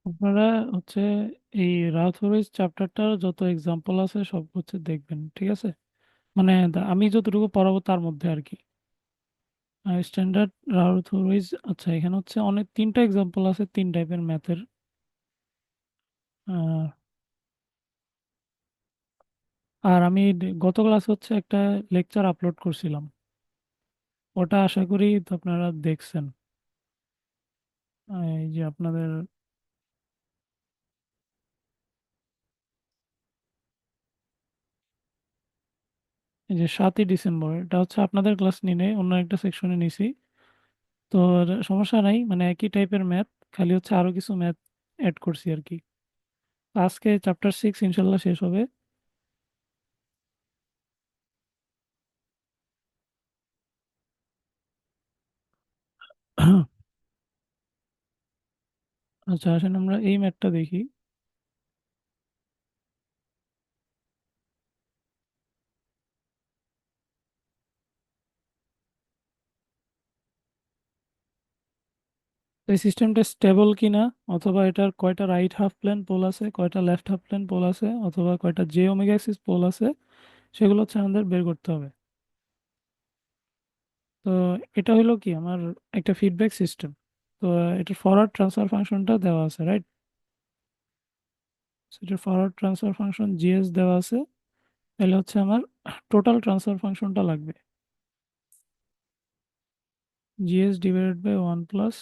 আপনারা হচ্ছে এই রাউথোরিজ চ্যাপ্টারটার যত এক্সাম্পল আছে সব হচ্ছে দেখবেন, ঠিক আছে? মানে আমি যতটুকু পড়াবো তার মধ্যে আর কি। স্ট্যান্ডার্ড রাউথোরিজ, আচ্ছা এখানে হচ্ছে অনেক তিনটা এক্সাম্পল আছে তিন টাইপের ম্যাথের। আর আমি গত ক্লাস হচ্ছে একটা লেকচার আপলোড করছিলাম, ওটা আশা করি তো আপনারা দেখছেন। এই যে আপনাদের এই যে 7ই ডিসেম্বর, এটা হচ্ছে আপনাদের ক্লাস নিয়ে অন্য একটা সেকশনে নিছি। তো সমস্যা নাই, মানে একই টাইপের ম্যাথ, খালি হচ্ছে আরো কিছু ম্যাথ অ্যাড করছি আর কি। আজকে চ্যাপ্টার 6 ইনশাল্লাহ শেষ হবে। আচ্ছা আসেন আমরা এই ম্যাথটা দেখি। তো এই সিস্টেমটা স্টেবল কিনা, অথবা এটার কয়টা রাইট হাফ প্লেন পোল আছে, কয়টা লেফট হাফ প্লেন পোল আছে, অথবা কয়টা জে ওমেগা অ্যাক্সিস পোল আছে, সেগুলো হচ্ছে আমাদের বের করতে হবে। তো এটা হলো কি আমার একটা ফিডব্যাক সিস্টেম। তো এটার ফরওয়ার্ড ট্রান্সফার ফাংশনটা দেওয়া আছে, রাইট? এটার ফরওয়ার্ড ট্রান্সফার ফাংশন জিএস দেওয়া আছে। তাহলে হচ্ছে আমার টোটাল ট্রান্সফার ফাংশনটা লাগবে GS divided by 1 plus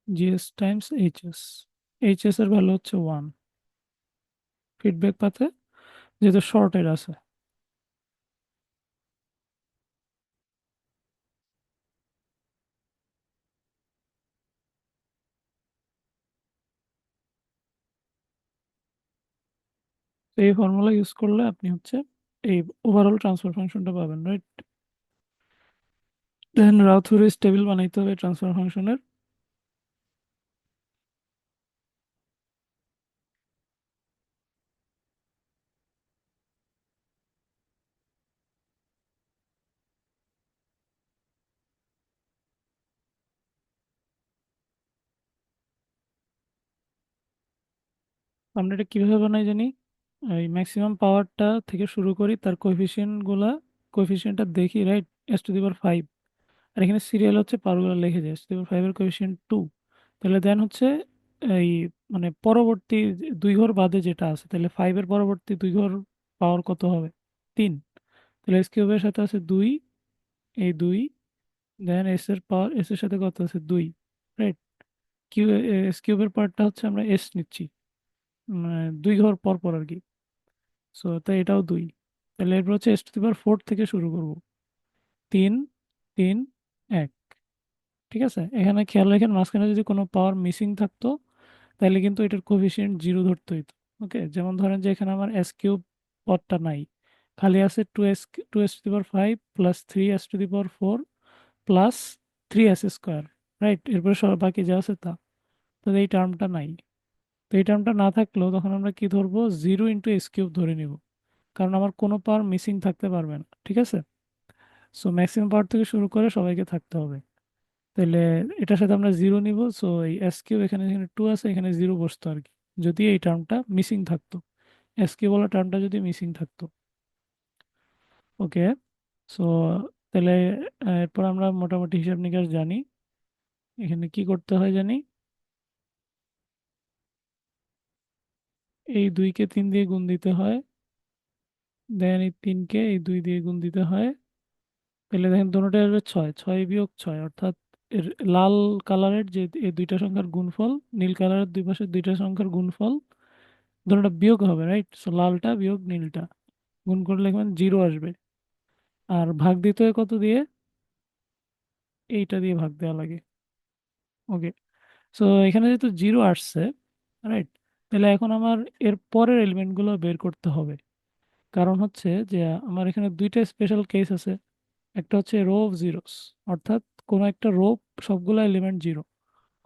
GS times HS. HS এর ভ্যালু হচ্ছে 1 ফিডব্যাক পাতে, যেহেতু শর্টের আছে। তো এই ফর্মুলা ইউজ করলে আপনি হচ্ছে এই ওভারঅল ট্রান্সফার ফাংশনটা পাবেন, রাইট? দেন রাউথুরিজ টেবিল বানাইতে হবে ট্রান্সফার ফাংশনের। আমরা এটা কিভাবে বানাই জানি, এই ম্যাক্সিমাম পাওয়ারটা থেকে শুরু করি, তার কোএফিসিয়েন্ট গুলা, কোএফিসিয়েন্টটা দেখি, রাইট? s⁵ আর এখানে সিরিয়াল হচ্ছে পাওয়ারগুলো লিখে যায়, s⁵ এর কোএফিসিয়েন্ট 2। তাহলে দেন হচ্ছে এই মানে পরবর্তী দুই ঘর বাদে যেটা আছে, তাহলে 5-এর পরবর্তী দুই ঘর পাওয়ার কত হবে? 3। তাহলে এস কিউবের সাথে আছে 2, এই 2। দেন এস এর পাওয়ার, এস এর সাথে কত আছে? 2, রাইট? কিউ, এস কিউবের পাওয়ারটা হচ্ছে আমরা এস নিচ্ছি, মানে দুই ঘর পর পর আর কি। সো তাই এটাও 2। তাহলে এরপর হচ্ছে s⁴ থেকে শুরু করব। 3, 3, 1। ঠিক আছে, এখানে খেয়াল রাখেন মাঝখানে যদি কোনো পাওয়ার মিসিং থাকতো তাহলে কিন্তু এটার কোফিসিয়েন্ট 0 ধরতে হইতো। ওকে, যেমন ধরেন যে এখানে আমার এস কিউব পদটা নাই, খালি আছে two S to the power 5 plus 3s⁴ plus 3s², right? এরপরে সব বাকি যা আছে তা, তো এই টার্মটা নাই। তো এই টার্মটা না থাকলেও তখন আমরা কি ধরবো? 0 × s³ ধরে নিব, কারণ আমার কোনো পাওয়ার মিসিং থাকতে পারবে না, ঠিক আছে? সো ম্যাক্সিমাম পাওয়ার থেকে শুরু করে সবাইকে থাকতে হবে। তাহলে এটার সাথে আমরা 0 নিব, সো এই s³ এখানে এখানে 2 আছে, এখানে 0 বসতো আর কি, যদি এই টার্মটা মিসিং থাকতো, s³ বলা টার্মটা যদি মিসিং থাকতো। ওকে, সো তাহলে এরপর আমরা মোটামুটি হিসাব নিকাশ জানি। এখানে কি করতে হয় জানি, এই 2-কে 3 দিয়ে গুণ দিতে হয়, দেন এই 3-কে এই 2 দিয়ে গুণ দিতে হয়। তাহলে দেখেন দুটোটা আসবে 6, 6 - 6, অর্থাৎ এর লাল কালারের যে এই দুইটা সংখ্যার গুণফল, নীল কালারের দুই পাশে দুইটা সংখ্যার গুণফল, দুটোটা বিয়োগ হবে, রাইট? সো লালটা বিয়োগ নীলটা গুণ করলে এখানে 0 আসবে। আর ভাগ দিতে হয় কত দিয়ে? এইটা দিয়ে ভাগ দেওয়া লাগে। ওকে, সো এখানে যেহেতু 0 আসছে, রাইট, তাহলে এখন আমার এর পরের এলিমেন্টগুলো বের করতে হবে। কারণ হচ্ছে যে আমার এখানে দুইটা স্পেশাল কেস আছে। একটা হচ্ছে রো অফ জিরোস, অর্থাৎ কোনো একটা রো সবগুলো এলিমেন্ট 0,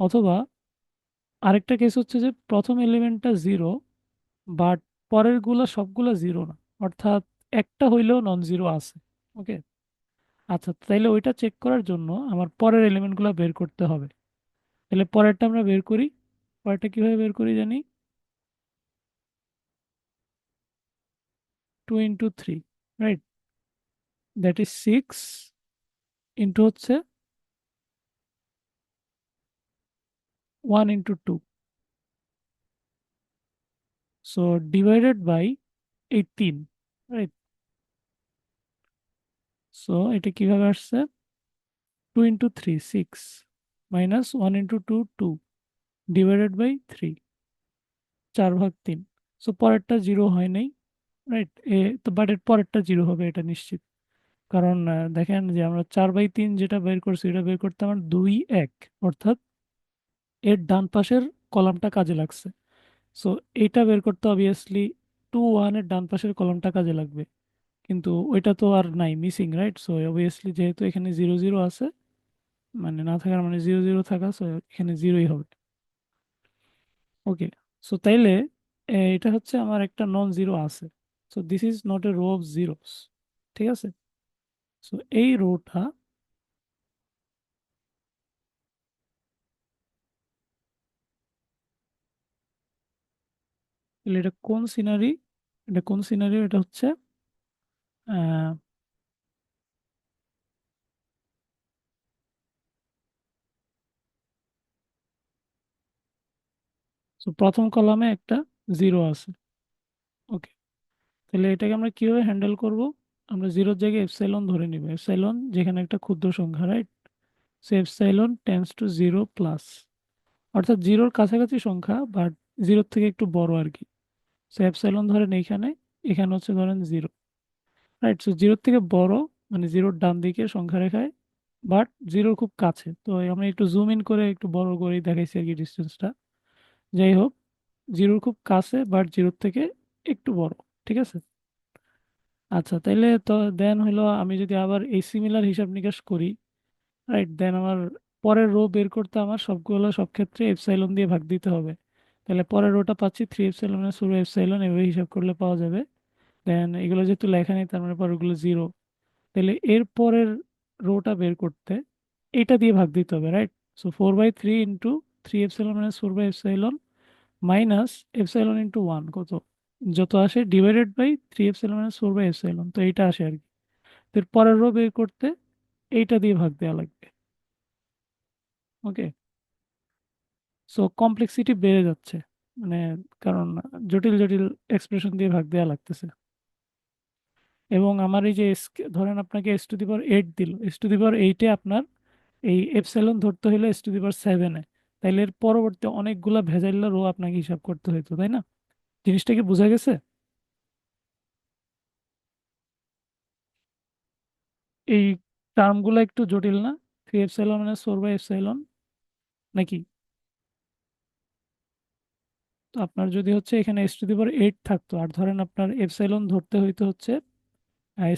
অথবা আরেকটা কেস হচ্ছে যে প্রথম এলিমেন্টটা 0 বাট পরের গুলা সবগুলা 0 না, অর্থাৎ একটা হইলেও নন জিরো আছে। ওকে, আচ্ছা তাইলে ওইটা চেক করার জন্য আমার পরের এলিমেন্টগুলো বের করতে হবে। তাহলে পরেরটা আমরা বের করি। পরেরটা কিভাবে বের করি জানি? 2 × 3, রাইট? দ্যাট ইজ 6 ইন্টু হচ্ছে 1 × 2, so divided by 18, right? So এটা কিভাবে আসছে? 2 × 3 6 মাইনাস 1 × 2 2 ডিভাইডেড বাই 3, 4/3। সো পরেরটা জিরো হয় নাই, রাইট? তো বাট এর পরেরটা জিরো হবে এটা নিশ্চিত। কারণ দেখেন যে আমরা 4/3 যেটা বের করছি এটা বের করতে আমার 2 1, অর্থাৎ এর ডান পাশের কলামটা কাজে লাগছে। সো এইটা বের করতে অবভিয়াসলি 2 1 এর ডান পাশের কলামটা কাজে লাগবে, কিন্তু ওইটা তো আর নাই, মিসিং, রাইট? সো অবভিয়াসলি যেহেতু এখানে 0 0 আছে, মানে না থাকার মানে 0 0 থাকা, সো এখানে জিরোই হবে। ওকে, সো তাইলে এটা হচ্ছে আমার একটা নন জিরো আছে। So this is not a row of zeros, ঠিক আছে? সো এই রোটা, এটা কোন সিনারি? এটা কোন সিনারি? এটা হচ্ছে আহ সো প্রথম কলামে একটা জিরো আছে। ওকে, তাহলে এটাকে আমরা কিভাবে হ্যান্ডেল করব? আমরা জিরোর জায়গায় এপসাইলন ধরে নিব। এপসাইলন যেখানে একটা ক্ষুদ্র সংখ্যা, right? So epsilon tends to zero plus, অর্থাৎ জিরোর কাছাকাছি সংখ্যা বাট জিরোর থেকে একটু বড় আর কি। সো এপসাইলন ধরেন এইখানে, এখানে হচ্ছে ধরেন জিরো, রাইট? সো জিরোর থেকে বড় মানে জিরোর ডান দিকে সংখ্যা রেখায়, বাট জিরোর খুব কাছে। তো আমরা একটু জুম ইন করে একটু বড় করে দেখাইছি আর কি ডিস্টেন্সটা। যাই হোক, জিরোর খুব কাছে বাট জিরোর থেকে একটু বড়, ঠিক আছে? আচ্ছা, তাইলে তো দেন হলো আমি যদি আবার এই সিমিলার হিসাব নিকাশ করি, রাইট, দেন আমার পরের রো বের করতে আমার সবগুলো সব ক্ষেত্রে এপসাইলন দিয়ে ভাগ দিতে হবে। তাহলে পরের রোটা পাচ্ছি 3 এপসাইলন শুরু এপসাইলন, এভাবে হিসাব করলে পাওয়া যাবে। দেন এগুলো যেহেতু লেখা নেই তার মানে পরেরগুলো জিরো। তাহলে এর পরের রোটা বের করতে এটা দিয়ে ভাগ দিতে হবে, রাইট? সো 4/3 ইন্টু 3 এপসাইলন - 4/এপসাইলন মাইনাস এপসাইলন ইন্টু 1 কত, যত আসে ডিভাইডেড বাই 3 এপসাইলন - 4/এপসাইলন, তো এইটা আসে আর কি। তো এর পরের রো বের করতে এইটা দিয়ে ভাগ দেওয়া লাগবে। ওকে, সো কমপ্লেক্সিটি বেড়ে যাচ্ছে, মানে কারণ জটিল জটিল এক্সপ্রেশন দিয়ে ভাগ দেওয়া লাগতেছে। এবং আমার এই যে ধরেন আপনাকে S⁸ দিল, S⁸ আপনার এই এপসাইলন ধরতে হলে S⁷ তাইলে এর পরবর্তী অনেকগুলা ভেজাইল্লা রো আপনাকে হিসাব করতে হইতো, তাই না? জিনিসটা কি বোঝা গেছে? এই টার্মগুলো একটু জটিল না? 3 এপসাইলন - 4/এপসাইলন নাকি? তো আপনার যদি হচ্ছে এখানে S⁸ থাকতো আর ধরেন আপনার এপসাইলন ধরতে হইতো হচ্ছে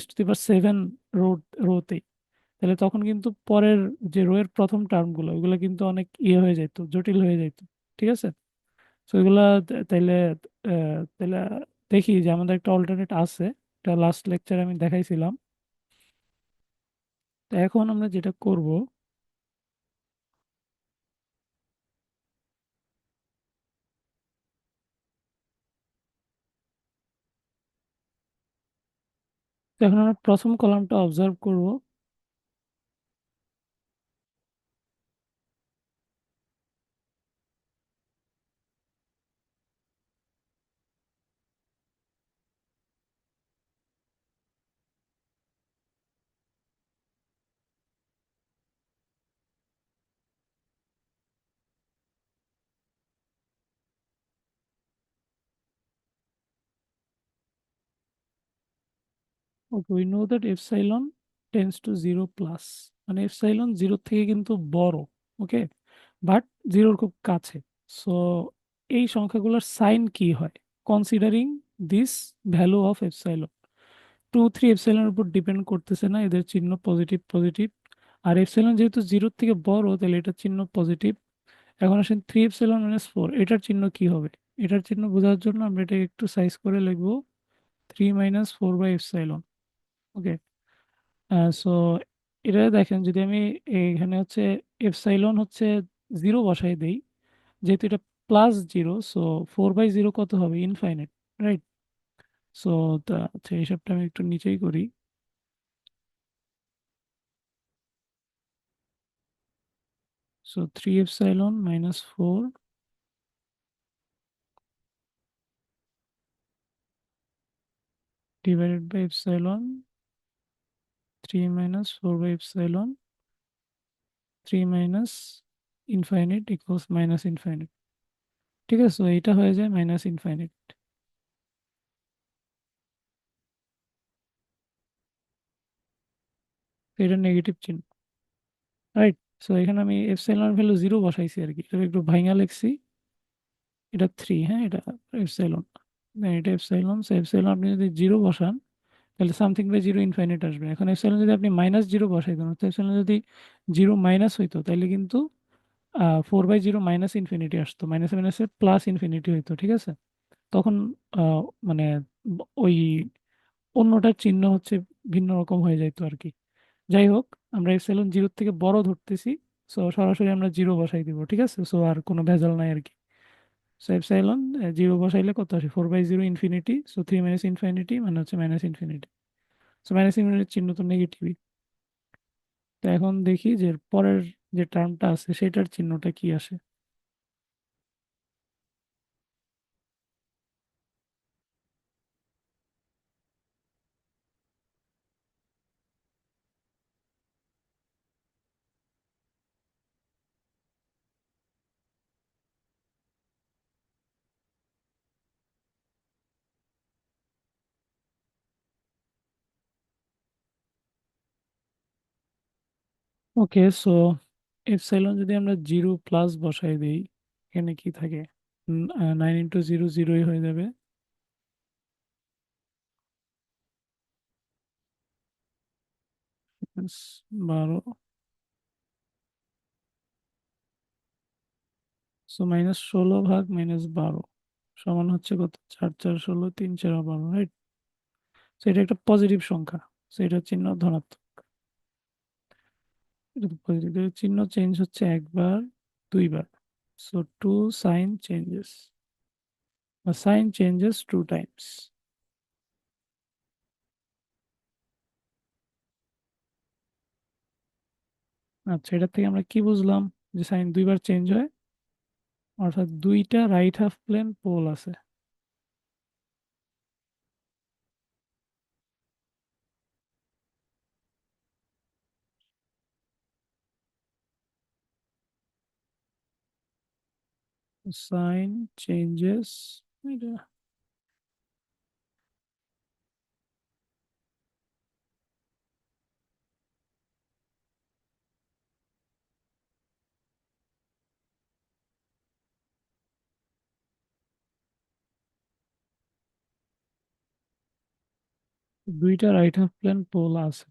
S⁷ রো রোতেই, তাহলে তখন কিন্তু পরের যে রো এর প্রথম টার্মগুলো ওইগুলো কিন্তু অনেক ইয়ে হয়ে যেত, জটিল হয়ে যেত, ঠিক আছে? তো এগুলা তাইলে তাইলে দেখি যে আমাদের একটা অল্টারনেট আছে, এটা লাস্ট লেকচারে আমি দেখাইছিলাম। তো এখন আমরা যেটা করব, তো এখন আমরা প্রথম কলামটা অবজার্ভ করব। Okay, we know that epsilon tends to zero plus, মানে এপসাইলন জিরোর থেকে কিন্তু বড়, ওকে, বাট জিরোর খুব কাছে। সো এই সংখ্যাগুলোর সাইন কি হয় considering this value of epsilon? 2 3 এপসাইলনের উপর ডিপেন্ড করতেছে না, এদের চিহ্ন পজিটিভ পজিটিভ। আর এপসাইলন যেহেতু জিরোর থেকে বড় তাহলে এটার চিহ্ন পজিটিভ। এখন আসেন 3 এপসাইলন - 4, এটার চিহ্ন কি হবে? এটার চিহ্ন বোঝার জন্য আমরা এটা একটু সাইজ করে লিখবো 3 - 4/এপসাইলন। ওকে, সো এটা দেখেন যদি আমি এখানে হচ্ছে এপসাইলন হচ্ছে জিরো বসাই দেই, যেহেতু এটা প্লাস জিরো, সো 4/0 কত হবে? Infinite, right? সো আচ্ছা, এই হিসাবটা আমি একটু নিচেই করি। So 3 epsilon -4 divided by epsilon 3 - 4/এপসাইলন 3 ইনফাইনাইট ইকুয়ালস ইনফাইনাইট। ঠিক আছে, তো এইটা হয়ে যায় ইনফাইনাইট। এটা নেগেটিভ চিহ্ন, রাইট? সো এখানে আমি এপসাইলন ভ্যালু জিরো বসাইছি আর কি, এটা একটু ভাঙা লিখছি। এটা থ্রি, হ্যাঁ, এটা এপসাইলন, এটা এপসাইলন। সো এপসাইলন আপনি যদি জিরো বসান তাহলে সামথিং বাই জিরো ইনফাইনাইট আসবে। এখন এপসাইলন যদি আপনি -0 বসাই দেন, অর্থাৎ এপসাইলন যদি জিরো মাইনাস হইতো তাহলে কিন্তু 4/0 ইনফিনিটি আসতো, মাইনাসে মাইনাসে প্লাস ইনফিনিটি হইতো, ঠিক আছে? তখন মানে ওই অন্যটার চিহ্ন হচ্ছে ভিন্ন রকম হয়ে যাইতো আর কি। যাই হোক, আমরা এপসাইলন জিরোর থেকে বড় ধরতেছি, সো সরাসরি আমরা জিরো বসাই দিব, ঠিক আছে? সো আর কোনো ভেজাল নাই আর কি। সো এপসাইলন জিরো বসাইলে কত আসে? 4/0 ইনফিনিটি। সো 3 - ইনফিনিটি মানে হচ্ছে ইনফিনিটি। সো ইনফিনিটির চিহ্ন তো নেগেটিভই। তো এখন দেখি যে পরের যে টার্মটা আছে সেটার চিহ্নটা কি আসে। ওকে, সো এপসাইলন যদি আমরা জিরো প্লাস বসাই দিই, এখানে কি থাকে? 9 × 0 জিরোই হয়ে যাবে, 12। সো -16 ভাগ -12 সমান হচ্ছে কত? 4 × 4 = 16, 3 × 4 = 12, রাইট? সো এটা একটা পজিটিভ সংখ্যা, সো এটার চিহ্ন ধনাত্মক। এটা তো পজিটিভ, চিহ্ন চেঞ্জ হচ্ছে একবার, দুইবার। সো টু সাইন চেঞ্জেস, বা সাইন চেঞ্জেস 2 টাইমস। আচ্ছা, এটা থেকে আমরা কি বুঝলাম? যে সাইন দুইবার চেঞ্জ হয়, অর্থাৎ দুইটা রাইট হাফ প্লেন পোল আছে। সাইন চেঞ্জেস, এটা দুইটা রাইট হাফ প্লেন পোল আছে।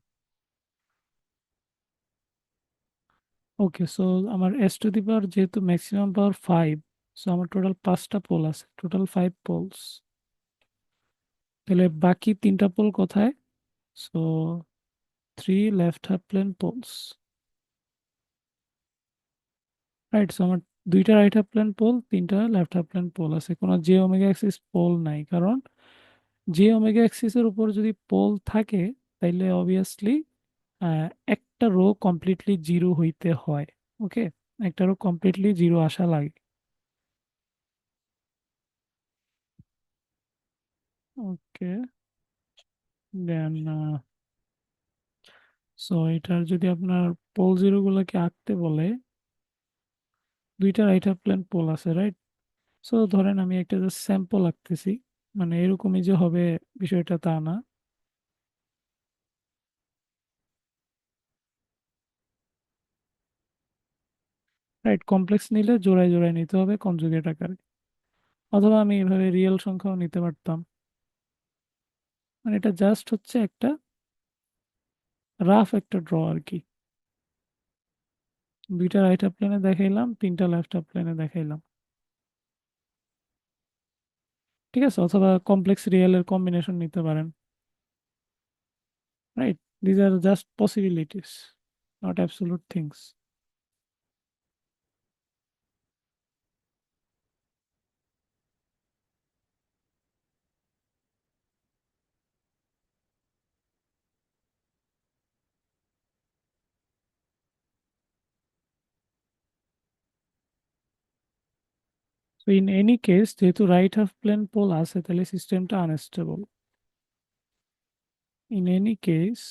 ওকে, সো আমার s⁻, যেহেতু ম্যাক্সিমাম পাওয়ার 5, সো আমার টোটাল 5টা পোল আছে, টোটাল 5 পোলস। তাহলে বাকি তিনটা পোল কোথায়? So 3 left half plane poles, right? So আমার দুইটা রাইট হাফ প্লেন পোল, তিনটা লেফট হাফ প্লেন পোল আছে, কোনো জে ওমেগা অ্যাক্সিস পোল নাই। কারণ জে ওমেগা অ্যাক্সিসের উপর যদি পোল থাকে তাইলে অবভিয়াসলি একটা রো কমপ্লিটলি জিরো হইতে হয়। ওকে, একটা রো কমপ্লিটলি জিরো আসা লাগে। ওকে, দেন সো এটার যদি আপনার পোল জিরো গুলোকে আঁকতে বলে, দুইটা রাইট হাফ প্লেন পোল আছে, রাইট? সো ধরেন আমি একটা জাস্ট স্যাম্পল আঁকতেছি, মানে এরকমই যে হবে বিষয়টা তা না, রাইট? কমপ্লেক্স নিলে জোড়ায় জোড়ায় নিতে হবে কনজুগেট আকারে, অথবা আমি এভাবে রিয়েল সংখ্যাও নিতে পারতাম। মানে এটা জাস্ট হচ্ছে একটা রাফ একটা ড্র আর কি। দুইটা রাইট হাফ প্লেনে দেখাইলাম, তিনটা লেফট হাফ প্লেনে দেখাইলাম, ঠিক আছে? অথবা কমপ্লেক্স রিয়েলের কম্বিনেশন নিতে পারেন, right? These are just possibilities, not absolute things. In any case যেহেতু রাইট হাফ প্লেন পোল আছে তাহলে সিস্টেমটা unstable. In any case,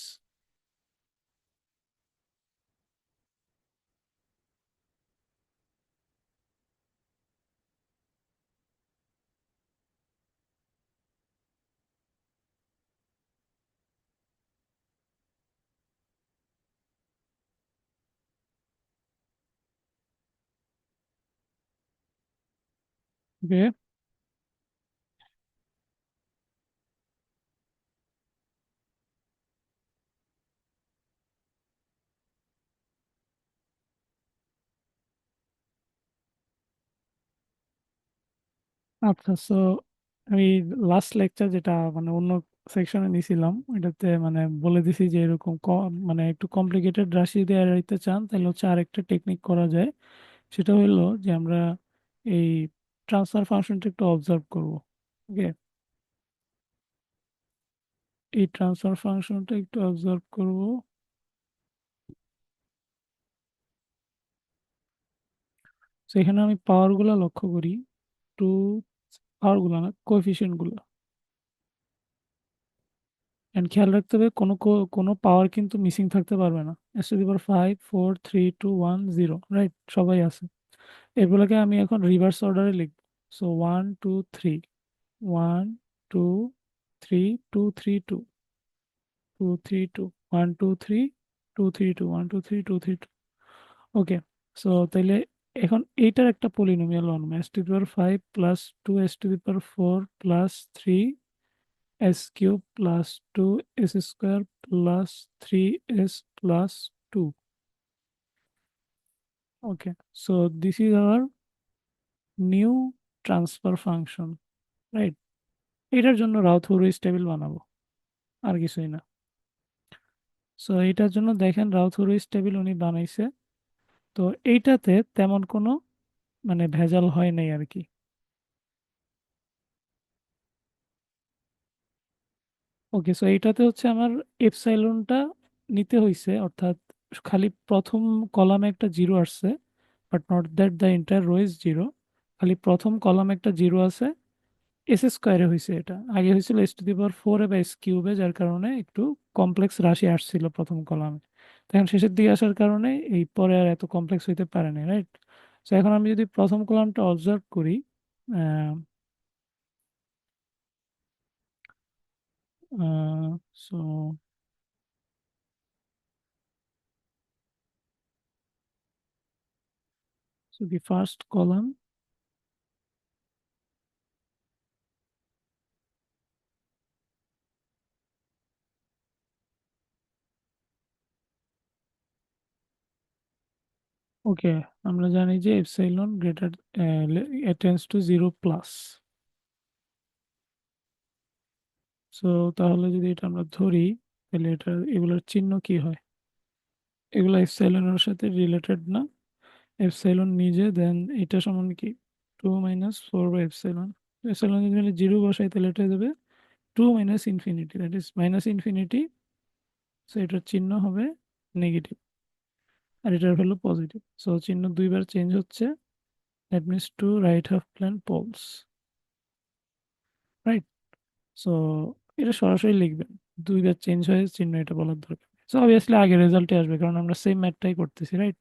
okay. আচ্ছা, সো আমি লাস্ট লেকচার যেটা মানে অন্য সেকশনে নিছিলাম ওইটাতে মানে বলে দিছি যে এরকম মানে একটু কমপ্লিকেটেড রাশি দিয়ে এড়াইতে চান তাহলে হচ্ছে আরেকটা টেকনিক করা যায়। সেটা হলো যে আমরা এই ট্রান্সফার ফাংশনটা একটু অবজার্ভ করব। ওকে, এই ট্রান্সফার ফাংশনটা একটু অবজার্ভ করব। সেখানে আমি পাওয়ারগুলো লক্ষ্য করি, টু পাওয়ারগুলো না কোএফিসিয়েন্টগুলো। এন্ড খেয়াল রাখতে হবে কোনো পাওয়ার কিন্তু মিসিং থাকতে পারবে না। S to the power 5 4 3 2 1 0, right, সবাই আছে। এগুলোকে আমি এখন রিভার্স অর্ডারে লিখব। সো 1 2 3, 1 2 3 2 3 2 2 3 2, 1 2 3 2 3 2, 1 2 3 2 3 2। ওকে, সো তাইলে এখন এইটার একটা পলিনোমিয়াল বানাবো, S to the power 5 + 2 s two the power 4 + 3s² + 3s+2। Okay, so this is our new transfer function, right. এটার জন্য রাউথুরুইস টেবিল বানাবো, আর কিছুই না। সো এইটার জন্য দেখেন রাউথুরুইস টেবিল উনি বানাইছে। তো এইটাতে তেমন কোনো মানে ভেজাল হয় নাই আর কি। ওকে, সো এইটাতে হচ্ছে আমার এপসাইলনটা নিতে হইছে, অর্থাৎ খালি প্রথম কলামে একটা জিরো আসছে, but not that the entire row is zero. খালি প্রথম কলামে একটা জিরো আছে, এস স্কোয়ারে হয়েছে। এটা আগে হয়েছিল s⁴ বা s³ যার কারণে একটু কমপ্লেক্স রাশি আসছিল প্রথম কলামে। এখন শেষের দিকে আসার কারণে এই পরে আর এত কমপ্লেক্স হইতে পারে না, রাইট। তো এখন আমি যদি প্রথম কলামটা অবজার্ভ করি, সো দি ফার্স্ট কলাম, ওকে, আমরা জানি যে epsilon greater tends to 0+। So তাহলে যদি এটা আমরা ধরি তাহলে এটা এগুলোর চিহ্ন কি হয়? এগুলো এপসাইলনের সাথে রিলেটেড না। এপসাইলন নিজে, দেন এটা সমান কি 2 - 4/এপসাইলন। এপসাইলন যদি আমি জিরো বসাই তাহলে এটা দেবে 2 - infinity, that is -infinity. So এটার চিহ্ন হবে নেগেটিভ, আর এটার ভ্যালু পজিটিভ। সো চিহ্ন দুইবার চেঞ্জ হচ্ছে, that means two right half plane poles, right. So এটা সরাসরি লিখবেন, দুইবার চেঞ্জ হয়ে চিহ্ন, এটা বলার দরকার। সো অবভিয়াসলি আগে রেজাল্টে আসবে কারণ আমরা সেম ম্যাথটাই করতেছি, রাইট।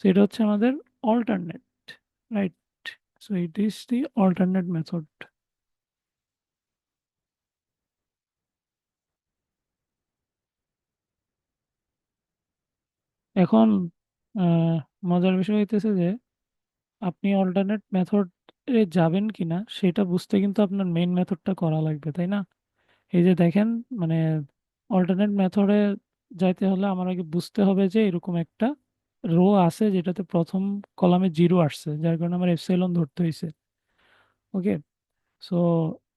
সো এটা হচ্ছে আমাদের alternate, right. So it is the alternate method. এখন আহ, মজার বিষয় হইতেছে যে আপনি অল্টারনেট মেথড এ যাবেন কিনা সেটা বুঝতে কিন্তু আপনার মেইন মেথডটা করা লাগবে, তাই না? এই যে দেখেন, মানে অল্টারনেট মেথডে যাইতে হলে আমার আগে বুঝতে হবে যে এরকম একটা রো আছে যেটাতে প্রথম কলামে জিরো আসছে, যার কারণে আমার এপসাইলন ধরতে হয়েছে। ওকে, সো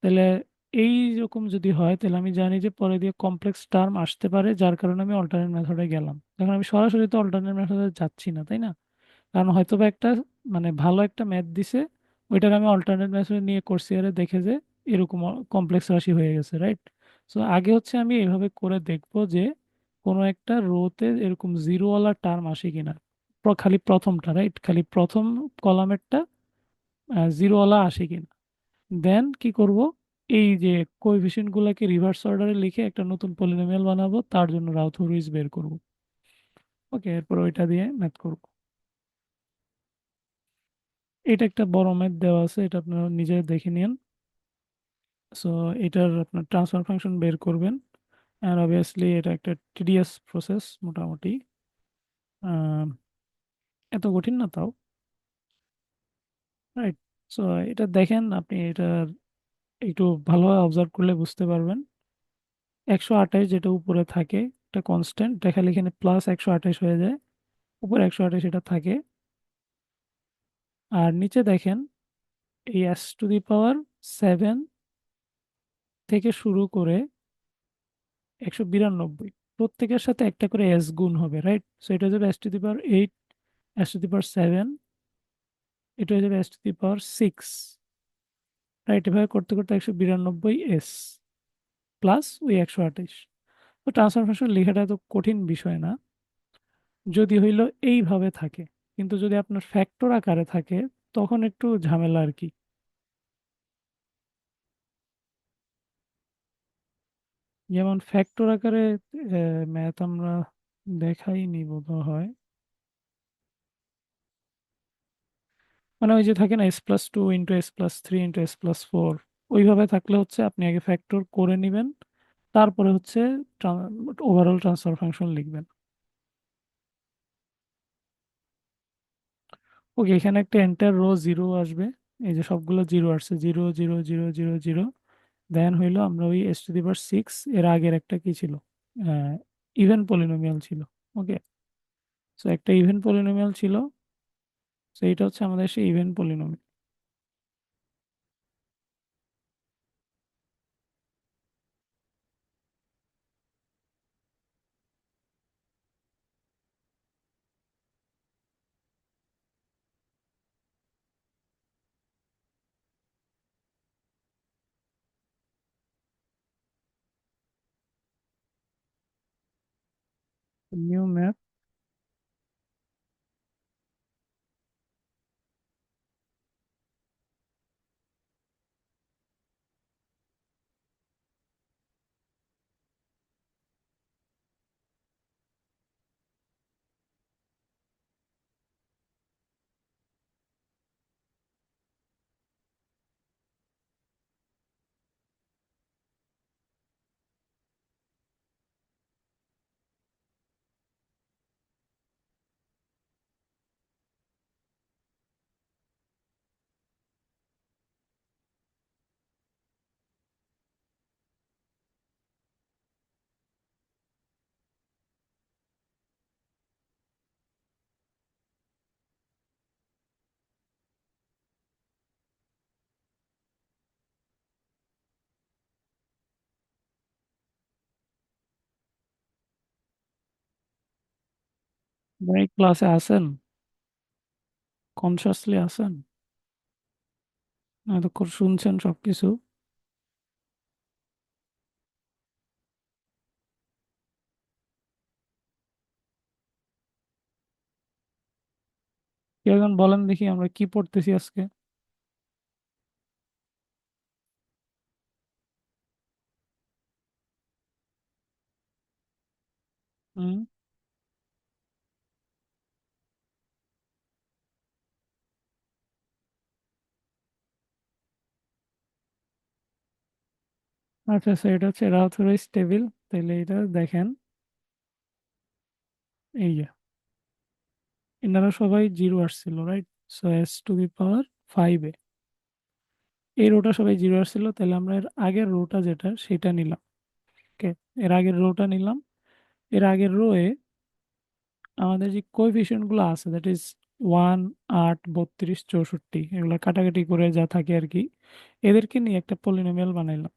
তাহলে এই রকম যদি হয় তাহলে আমি জানি যে পরে দিয়ে কমপ্লেক্স টার্ম আসতে পারে, যার কারণে আমি অল্টারনেট মেথডে গেলাম। এখন আমি সরাসরি তো অল্টারনেট মেথডে যাচ্ছি না, তাই না? কারণ হয়তো বা একটা মানে ভালো একটা ম্যাথ দিছে, ওইটাকে আমি অল্টারনেট মেথড নিয়ে করছি, আরে দেখে যে এরকম কমপ্লেক্স রাশি হয়ে গেছে, রাইট। সো আগে হচ্ছে আমি এভাবে করে দেখবো যে কোনো একটা রোতে এরকম জিরোওয়ালা টার্ম আসে কিনা, খালি প্রথমটা, রাইট, খালি প্রথম কলামেরটা জিরোওয়ালা আসে কিনা। দেন কি করব, এই যে কোএফিসিয়েন্ট গুলাকে রিভার্স অর্ডারে লিখে একটা নতুন পলিনোমিয়াল বানাবো, তার জন্য রাউথ-হরুইজ বের করব। ওকে, এরপর ওইটা দিয়ে ম্যাথ করব। এটা একটা বড় ম্যাথ দেওয়া আছে, এটা আপনারা নিজে দেখে নিন। সো এটার আপনার ট্রান্সফার ফাংশন বের করবেন। আর অবভিয়াসলি এটা একটা টিডিয়াস প্রসেস মোটামুটি। আহ, এত কঠিন না তাও, রাইট? সো এটা দেখেন, আপনি এটা একটু ভালোভাবে অবজার্ভ করলে বুঝতে পারবেন। 128 যেটা উপরে থাকে, এটা কনস্ট্যান্ট, দেখালে এখানে প্লাস 128 হয়ে যায়, উপরে 128 এটা থাকে। আর নিচে দেখেন, এই s⁻⁷ থেকে শুরু করে 192, প্রত্যেকের সাথে একটা করে এস গুণ হবে, রাইট? সো এটা হয়ে যাবে s⁸ 8, s⁻⁷, এটা হয়ে যাবে s⁻⁶, রাইট? এভাবে করতে করতে 192 প্লাস ওই 128। তো ট্রান্সফরমেশন লেখাটা তো কঠিন বিষয় না, যদি হইলো এইভাবে থাকে। কিন্তু যদি আপনার ফ্যাক্টর আকারে থাকে, তখন একটু ঝামেলা আর কি। যেমন ফ্যাক্টর আকারে ম্যাথ আমরা দেখাইনি বোধ হয়। মানে ওই যে থাকে না, s+2 × s+3 × s+4, ওইভাবে থাকলে হচ্ছে আপনি আগে ফ্যাক্টর করে নেবেন, তারপরে হচ্ছে ওভারঅল ট্রান্সফার ফাংশন লিখবেন। ওকে, এখানে একটা এন্টার রো জিরো আসবে। এই যে সবগুলো জিরো আসছে, 0 0 0 0 0। দেন হইলো আমরা ওই s⁻⁶, এর আগের একটা কি ছিল, ইভেন পলিনোমিয়াল ছিল। ওকে, সো একটা ইভেন পলিনোমিয়াল ছিল, সো এইটা হচ্ছে আমাদের সেই ইভেন পলিনোমিয়াল। নিউ ম্যাথ, এই ক্লাসে আছেন? কনসাসলি আছেন? এতক্ষণ শুনছেন সবকিছু? কি এখন বলেন দেখি, আমরা কি পড়তেছি আজকে? হুম। আচ্ছা আচ্ছা, এটা হচ্ছে রাউথ-হরোইজ টেবিল। তাহলে এটা দেখেন, এই যে এনারা সবাই জিরো আসছিল, রাইট? সো s⁻⁵, এই রোটা সবাই জিরো আসছিল, তাহলে আমরা এর আগের রোটা যেটা সেটা নিলাম। ওকে, এর আগের রোটা নিলাম। এর আগের রো এ আমাদের যে কোএফিসিয়েন্ট গুলো আছে, দ্যাট ইজ 1, 8, 32, 64, এগুলো কাটাকাটি করে যা থাকে আর কি, এদেরকে নিয়ে একটা পলিনোমিয়াল বানাইলাম।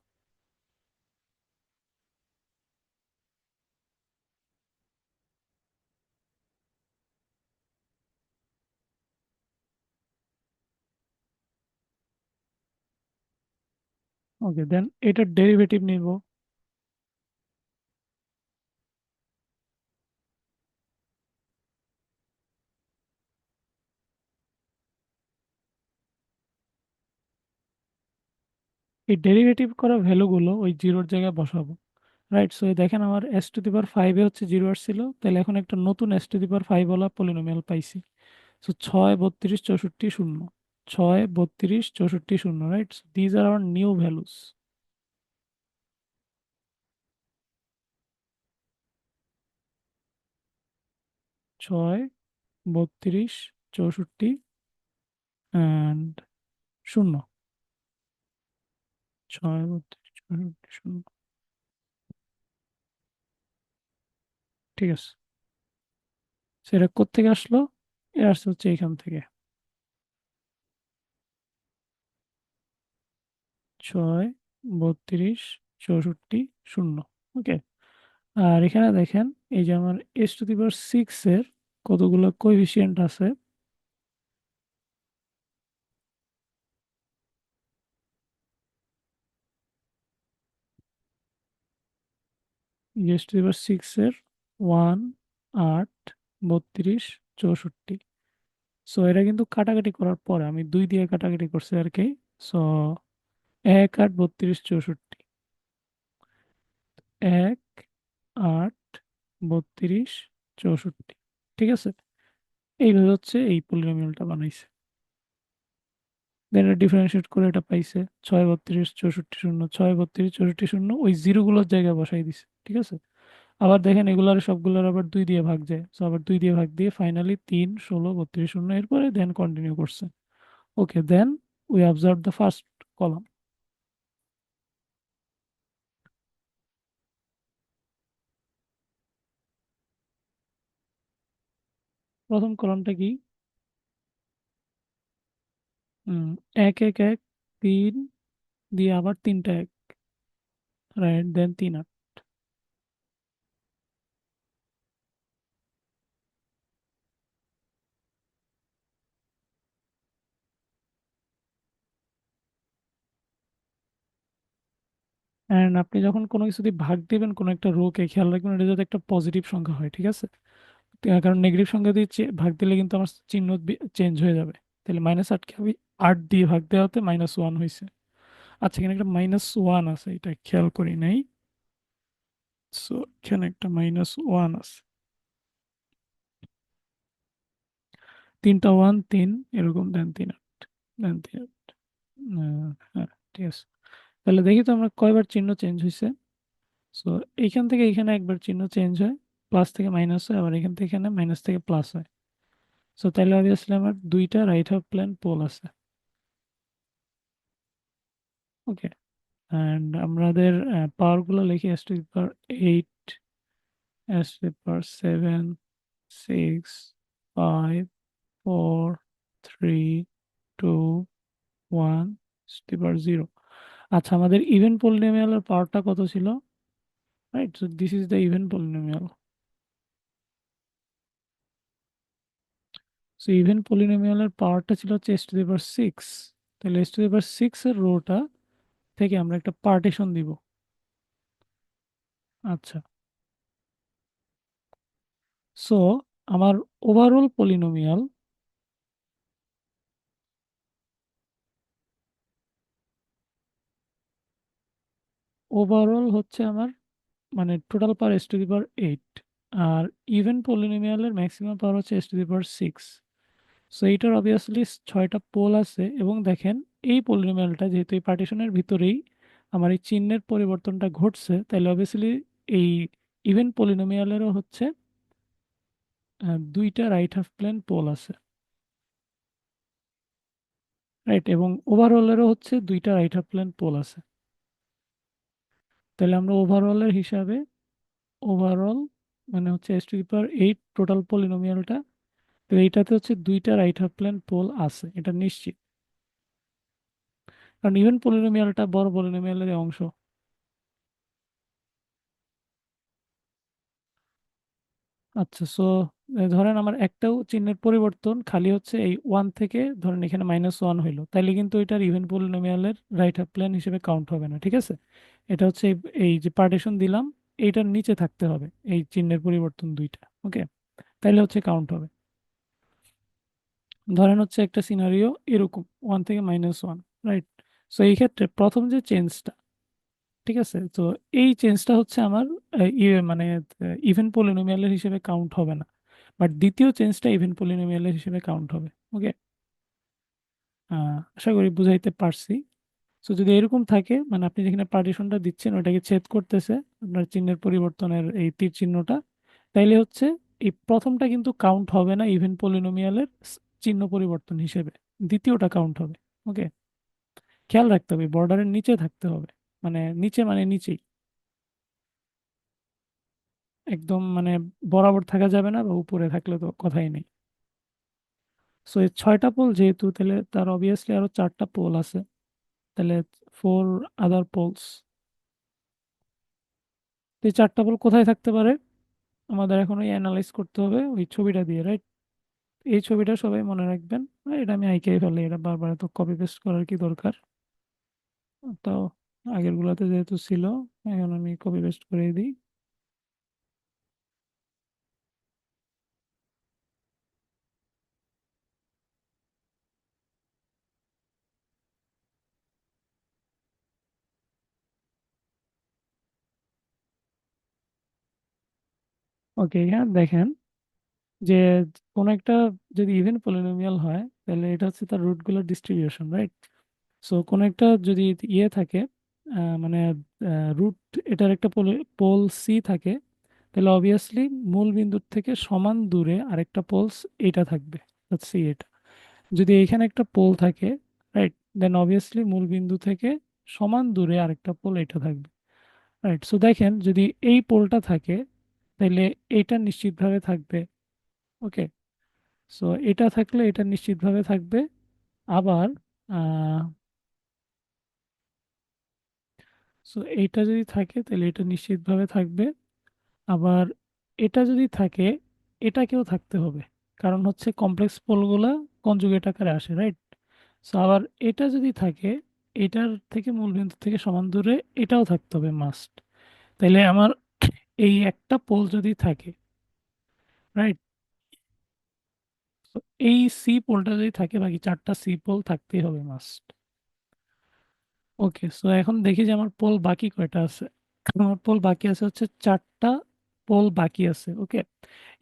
ওকে, দেন এটার ডেরিভেটিভ নিব। এই ডেরিভেটিভ করা ভ্যালুগুলো ওই জিরোর জায়গায় বসাবো। রাইট, সো দেখেন আমার এস টু দি পাওয়ার ফাইভে হচ্ছে জিরো আসছিল, তাহলে এখন একটা নতুন S to the power five ওয়ালা পলিনোমিয়াল পাইছি। সো 6 32 64 শূন্য, 6 32 64 শূন্য, right, these R our new values. 6 32 64 শূন্য, 6 32 64 শূন্য। ঠিক আছে, সেটা কোত্থেকে আসলো? এটা আসছে হচ্ছে এখান থেকে, 6 32 64 শূন্য। ওকে, আর এখানে দেখেন এই যে আমার S to the power six এর কতগুলো কোএফিসিয়েন্ট আছে। S to the power six এর 1 8 32 64। সো এটা কিন্তু কাটাকাটি করার পরে আমি 2 দিয়ে কাটাকাটি করছি আর কি। সো 1 8 32 64, 1 8 32 64। ঠিক আছে, এইভাবে হচ্ছে এই পলিনোমিয়ালটা বানাইছে। দেন এটা ডিফারেন্সিয়েট করে এটা পাইছে 6 32 64 শূন্য, 6 32 64 শূন্য, ওই জিরোগুলোর জায়গায় বসাই দিছে। ঠিক আছে, আবার দেখেন এগুলার সবগুলোর আবার 2 দিয়ে ভাগ যায়, সো আবার 2 দিয়ে ভাগ দিয়ে ফাইনালি 3 16 32 শূন্য, এরপরে দেন কন্টিনিউ করছে। Okay, then we observe the first column. প্রথম কলামটা কি? হুম, 1 1 1 3 দিয়ে আবার তিনটা এক, রাইট, দেন 3 8। অ্যান্ড আপনি যখন কোনো কিছু দিয়ে ভাগ দিবেন কোনো একটা রোকে, খেয়াল রাখবেন এটা যাতে একটা পজিটিভ সংখ্যা হয়। ঠিক আছে, কারণ নেগেটিভ সংখ্যা দিয়ে ভাগ দিলে কিন্তু আমার চিহ্ন চেঞ্জ হয়ে যাবে। তাহলে -8কে আমি 8 দিয়ে ভাগ দেওয়াতে -1 হয়েছে। আচ্ছা, এখানে একটা -1 আছে, এটা খেয়াল করি নাই। সো এখানে একটা -1 আছে, তিনটা ওয়ান, তিন, এরকম, দেন 3 8, দেন 3 8। হ্যাঁ, ঠিক আছে, তাহলে দেখি তো আমরা কয়বার চিহ্ন চেঞ্জ হয়েছে। সো এইখান থেকে এখানে একবার চিহ্ন চেঞ্জ হয়, প্লাস থেকে মাইনাস হয়, আবার এখান থেকে এখানে মাইনাস থেকে প্লাস হয়। সো তাহলে অবভিয়াসলি আমার দুইটা রাইট হাফ প্লেন পোল আছে। ওকে, অ্যান্ড আমাদের পাওয়ারগুলো লিখি, S to the power 8, S to the power 7, 6, 5, 4, 3, 2, 1, S to the power 0। আচ্ছা, আমাদের ইভেন পলিনোমিয়ালের পাওয়ারটা কত ছিল? Right, so this is the even polynomial. So even পলিনোমিয়ালের পাওয়ারটা ছিল হচ্ছে S to the power six. তাহলে S to the power six এর রোটা থেকে আমরা একটা পার্টিশন দিব। আচ্ছা, সো আমার ওভারঅল পলিনোমিয়াল, ওভারঅল হচ্ছে আমার মানে total power S to the power 8, আর ইভেন পলিনোমিয়ালের ম্যাক্সিমাম পাওয়ার হচ্ছে S to the power 6। So এইটার অবভিয়াসলি 6টা পোল আছে, এবং দেখেন এই পলিনোমিয়ালটা যেহেতু এই পার্টিশনের ভিতরেই আমার এই চিহ্নের পরিবর্তনটা ঘটছে, তাহলে অবভিয়াসলি এই ইভেন পলিনোমিয়ালেরও হচ্ছে দুইটা রাইট হাফ প্লেন পোল আছে। রাইট, এবং ওভারঅলেরও হচ্ছে দুইটা রাইট হাফ প্লেন পোল আছে। তাহলে আমরা ওভারঅলের হিসাবে, ওভারঅল মানে হচ্ছে S to the power 8 total পলিনোমিয়ালটা, তো এইটাতে হচ্ছে দুইটা রাইট হাফ প্লেন পোল আছে, এটা নিশ্চিত, কারণ ইভেন পলিনোমিয়ালটা বড় পলিনোমিয়ালের অংশ। আচ্ছা, সো ধরেন আমার একটাও চিহ্নের পরিবর্তন খালি হচ্ছে এই ওয়ান থেকে, ধরেন এখানে -1 হইলো, তাইলে কিন্তু এটার ইভেন পলিনোমিয়ালের রাইট হাফ প্লেন হিসেবে কাউন্ট হবে না। ঠিক আছে, এটা হচ্ছে এই যে পার্টিশন দিলাম, এইটার নিচে থাকতে হবে এই চিহ্নের পরিবর্তন দুইটা। ওকে, তাইলে হচ্ছে কাউন্ট হবে। ধরেন হচ্ছে একটা সিনারিও এরকম, ওয়ান থেকে -1, রাইট। সো এই ক্ষেত্রে প্রথম যে চেঞ্জটা, ঠিক আছে, তো এই চেঞ্জটা হচ্ছে আমার মানে ইভেন পলিনোমিয়ালের হিসেবে কাউন্ট হবে না, বাট দ্বিতীয় চেঞ্জটা ইভেন পলিনোমিয়ালের হিসেবে কাউন্ট হবে। ওকে, আশা করি বুঝাইতে পারছি। তো যদি এরকম থাকে, মানে আপনি যেখানে পার্টিশনটা দিচ্ছেন ওটাকে ছেদ করতেছে আপনার চিহ্নের পরিবর্তনের এই তীর চিহ্নটা, তাইলে হচ্ছে এই প্রথমটা কিন্তু কাউন্ট হবে না ইভেন পলিনোমিয়ালের চিহ্ন পরিবর্তন হিসেবে, দ্বিতীয়টা কাউন্ট হবে। ওকে, খেয়াল রাখতে হবে বর্ডারের নিচে থাকতে হবে, মানে নিচে মানে নিচেই, একদম মানে বরাবর থাকা যাবে না, বা উপরে থাকলে তো কথাই নেই। সো এই 6টা পোল যেহেতু, তাহলে তার অবভিয়াসলি আরো 4টা পোল আছে, তাহলে 4 আদার পোলস। এই 4টা পোল কোথায় থাকতে পারে আমাদের এখন ওই অ্যানালাইজ করতে হবে ওই ছবিটা দিয়ে, রাইট? এই ছবিটা সবাই মনে রাখবেন। এটা আমি আইকেই ফেলে, এটা বারবার তো কপি পেস্ট করার কি দরকার। তো আগের গুলাতে যেহেতু ছিল, এখন আমি কপি পেস্ট করে দিই। ওকে, হ্যাঁ দেখেন যে কোন একটা যদি ইভেন পলিনোমিয়াল হয়, তাহলে এটা হচ্ছে তার রুটগুলোর ডিস্ট্রিবিউশন, রাইট? সো কোন একটা যদি ইয়ে থাকে, মানে রুট, এটার একটা পোল সি থাকে, তাহলে অবভিয়াসলি মূল বিন্দুর থেকে সমান দূরে আরেকটা পোলস এটা থাকবে, সি এটা। যদি এখানে একটা পোল থাকে, রাইট, দেন অবভিয়াসলি মূল বিন্দু থেকে সমান দূরে আরেকটা পোল এটা থাকবে, রাইট? সো দেখেন যদি এই পোলটা থাকে, তাহলে এইটা নিশ্চিতভাবে থাকবে। ওকে, সো এটা থাকলে এটা নিশ্চিতভাবে থাকবে। আবার সো এইটা যদি থাকে তাহলে এটা নিশ্চিতভাবে থাকবে। আবার এটা যদি থাকে, এটাকেও থাকতে হবে, কারণ হচ্ছে কমপ্লেক্স পোলগুলা কনজুগেট আকারে আসে, রাইট? সো আবার এটা যদি থাকে, এটার থেকে মূলবিন্দু থেকে সমান দূরে এটাও থাকতে হবে মাস্ট। তাইলে আমার এই একটা পোল যদি থাকে, রাইট, এই সি পোলটা যদি থাকে, বাকি 4টা সি পোল থাকতেই হবে মাস্ট। ওকে, সো এখন দেখি যে আমার পোল বাকি কয়টা আছে। আমার পোল বাকি আছে হচ্ছে 4টা পোল বাকি আছে। ওকে,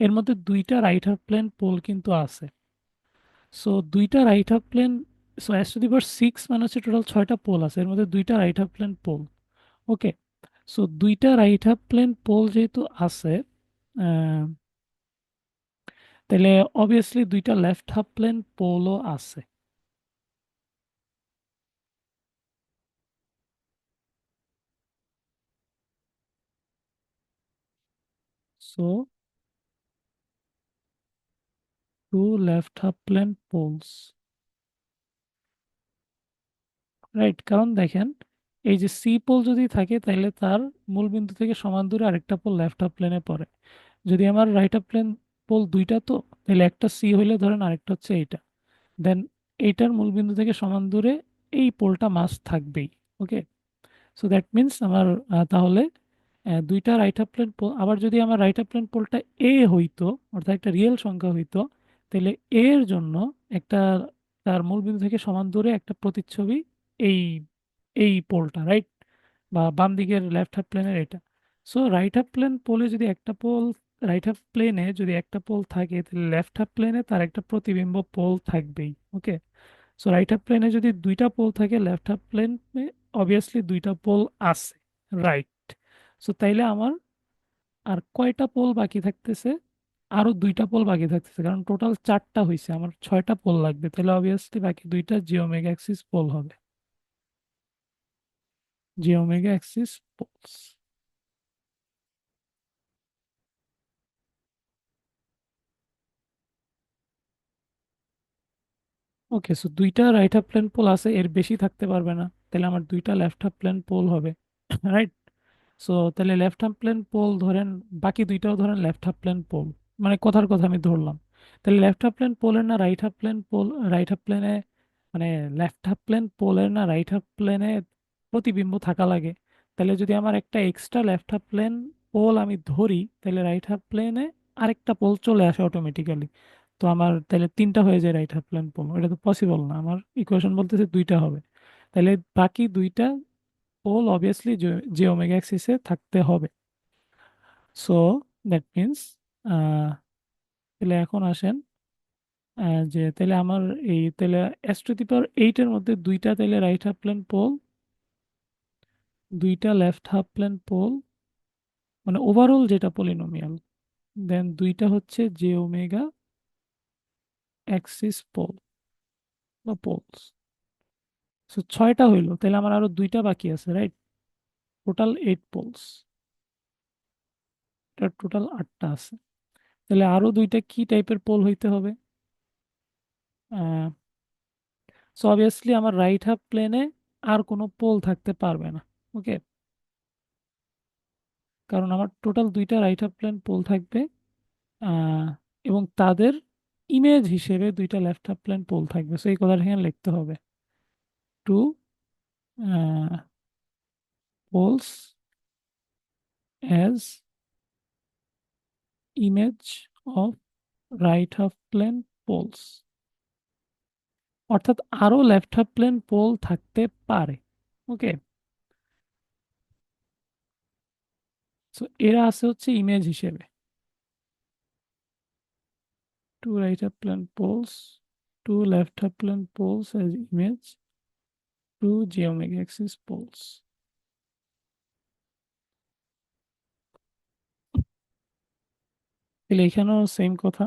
এর মধ্যে 2টা রাইট হাফ প্লেন পোল কিন্তু আছে। সো 2টা right half plane, so S to the power 6 মানে হচ্ছে টোটাল 6টা পোল আছে, এর মধ্যে 2টা right half plane pole. Okay, so 2টা রাইট হাফ প্লেন পোল যেহেতু আছে, আহ, তাহলে অবভিয়াসলি 2টা লেফট হাফ প্লেন পোলও আছে। So 2 left half plane poles, right? কারণ দেখেন এই যে সি পোল যদি থাকে, তাহলে তার মূল বিন্দু থেকে সমান দূরে আরেকটা পোল লেফট হাফ প্লেনে পড়ে। যদি আমার রাইট হাফ প্লেন পোল 2টা, তো তাহলে একটা সি হইলে ধরেন আরেকটা হচ্ছে এইটা, দেন এইটার মূল বিন্দু থেকে সমান দূরে এই পোলটা মাস থাকবেই। ওকে, সো দ্যাট মিনস আমার তাহলে 2টা রাইট হাফ প্লেন পোল, আবার যদি আমার রাইট হাফ প্লেন পোলটা এ হইতো, অর্থাৎ একটা রিয়েল সংখ্যা হইতো, তাহলে এ এর জন্য একটা, তার মূল বিন্দু থেকে সমান দূরে একটা প্রতিচ্ছবি এই এই পোলটা, রাইট, বা বাম দিকের লেফট হাফ প্লেনের এটা। সো রাইট হাফ প্লেন পোলে যদি একটা পোল, রাইট হাফ প্লেনে যদি একটা পোল থাকে, তাহলে লেফট হাফ প্লেনে তার একটা প্রতিবিম্ব পোল থাকবেই। ওকে, সো রাইট হাফ প্লেনে যদি 2টা পোল থাকে, লেফট হাফ প্লেনে অবভিয়াসলি 2টা পোল আছে, রাইট? সো তাইলে আমার আর কয়টা পোল বাকি থাকতেছে? আরো 2টা পোল বাকি থাকতেছে, কারণ টোটাল 4টা হয়েছে, আমার 6টা পোল লাগবে, তাহলে অবভিয়াসলি বাকি 2টা জিওমেগা অ্যাক্সিস পোল হবে, জিওমেগা অ্যাক্সিস পোলস। ওকে, সো 2টা রাইট হাফ প্লেন পোল আছে, এর বেশি থাকতে পারবে না, তাহলে আমার 2টা লেফট হাফ প্লেন পোল হবে, রাইট? সো তাহলে লেফট হাফ প্লেন পোল ধরেন, বাকি 2টাও ধরেন লেফট হাফ প্লেন পোল, মানে কথার কথা আমি ধরলাম। তাহলে লেফট হাফ প্লেন পোলের না right half plane pole, right half প্লেনে, মানে লেফট হাফ প্লেন পোলের না রাইট হাফ প্লেনে প্রতিবিম্ব থাকা লাগে। তাহলে যদি আমার একটা extra left half plane pole আমি ধরি, তাহলে রাইট হাফ প্লেনে আরেকটা পোল চলে আসে অটোমেটিক্যালি। তো আমার তাহলে 3টা হয়ে যায় রাইট হাফ প্লেন পোল, এটা তো পসিবল না, আমার ইকুয়েশন বলতেছে 2টা হবে। তাহলে বাকি দুইটা পোল অবভিয়াসলি জে ওমেগা অ্যাক্সিসে থাকতে হবে। সো দ্যাট মিনস, তাহলে এখন আসেন, যে তাহলে আমার এই তাহলে এস টু দি পাওয়ার এইটের মধ্যে দুইটা তাহলে রাইট হাফ প্লেন পোল, দুইটা লেফট হাফ প্লেন পোল, মানে ওভারঅল যেটা পলিনোমিয়াল, দেন দুইটা হচ্ছে জে ওমেগা অ্যাক্সিস পোল বা পোলস। সো ছয়টা হইলো, তাহলে আমার আরো দুইটা বাকি আছে, রাইট? টোটাল 8 পোলস, টোটাল 8টা আছে। তাহলে আরো দুইটা কি টাইপের পোল হইতে হবে? সো অবভিয়াসলি আমার রাইট হাফ প্লেনে আর কোনো পোল থাকতে পারবে না। ওকে, কারণ আমার টোটাল দুইটা রাইট হাফ প্লেন পোল থাকবে, আহ, এবং তাদের ইমেজ হিসেবে দুইটা লেফট হাফ প্লেন পোল থাকবে। সো এই কথাটা এখানে লিখতে হবে, two poles as image of right half plane poles. অর্থাৎ আরো লেফট হাফ প্লেন পোল থাকতে পারে। ওকে, সো এরা আছে হচ্ছে ইমেজ হিসেবে, two right half plane poles, two left half plane poles as image, two geometric axis poles. তাহলে এখানেও সেম কথা,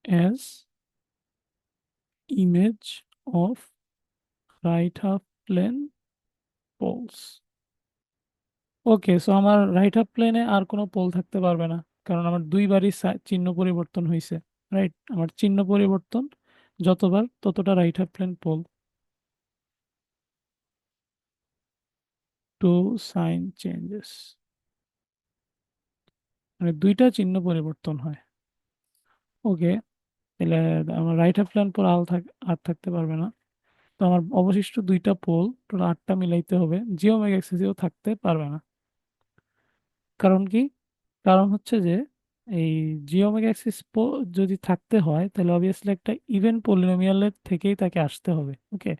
as image of right half plane poles. Okay, so আমার রাইট হাফ প্লেনে আর কোনো পোল থাকতে পারবে না, কারণ আমার দুইবারই চিহ্ন পরিবর্তন হয়েছে, রাইট? আমার চিহ্ন পরিবর্তন যতবার ততটা right half plane pole, two sign changes, মানে দুইটা চিহ্ন পরিবর্তন হয়। ওকে, তাহলে আমার রাইট হাফ প্লেন পোল আর থাকতে পারবে না। তো আমার অবশিষ্ট দুইটা পোল, টোটাল 8টা মিলাইতে হবে, জিওমেট্রিক অ্যাক্সিসেও থাকতে পারবে না। কারণ কি? কারণ হচ্ছে যে এই জিওমেট্রিক অ্যাক্সিস যদি থাকতে হয় তাহলে অবভিয়াসলি একটা ইভেন পলিনোমিয়ালের থেকেই তাকে আসতে হবে। ওকে,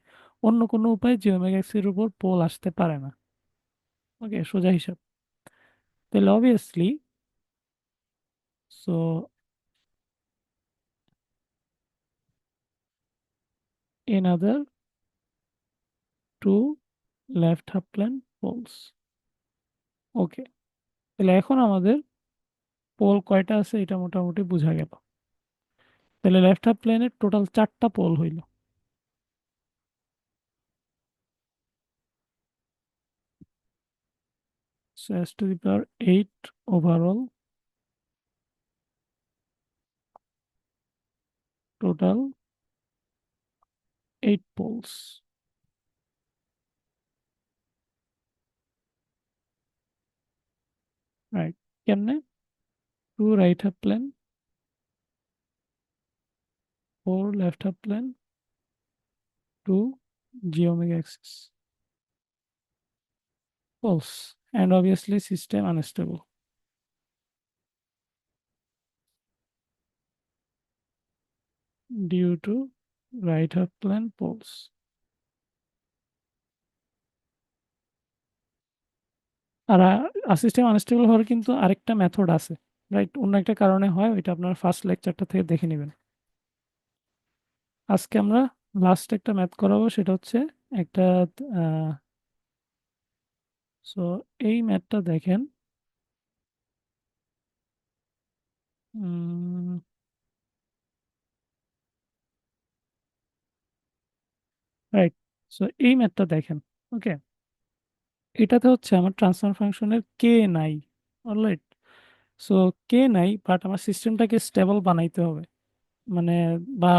অন্য কোনো উপায় জিওমেট্রিক অ্যাক্সিসের উপর পোল আসতে পারে না। ওকে, সোজা হিসাব। তাহলে obviously, so another two left half plane poles. ওকে, তাহলে এখন আমাদের পোল কয়টা আছে এটা মোটামুটি বোঝা গেল। তাহলে লেফট হাফ প্লেনের টোটাল 4টা পোল হইল। So s to the power 8 overall total 8 poles. Right? কেমনে? Two right half plane, four left half plane, two geometric axis. Poles. And obviously system unstable due to right half plane poles. R system unstable হওয়ার কিন্তু আরেকটা method আছে, right? অন্য একটা কারণে হয়, ওইটা আপনার ফার্স্ট লেকচারটা থেকে দেখে নেবেন। আজকে আমরা লাস্ট একটা ম্যাথ করাবো, সেটা হচ্ছে একটা, সো এই ম্যাথটা দেখেন, রাইট? সো এই ম্যাথটা দেখেন। ওকে, এটাতে হচ্ছে আমার ট্রান্সফার ফাংশনের কে নাই। অলরাইট, সো কে নাই, বাট আমার সিস্টেমটাকে স্টেবল বানাইতে হবে, মানে, বা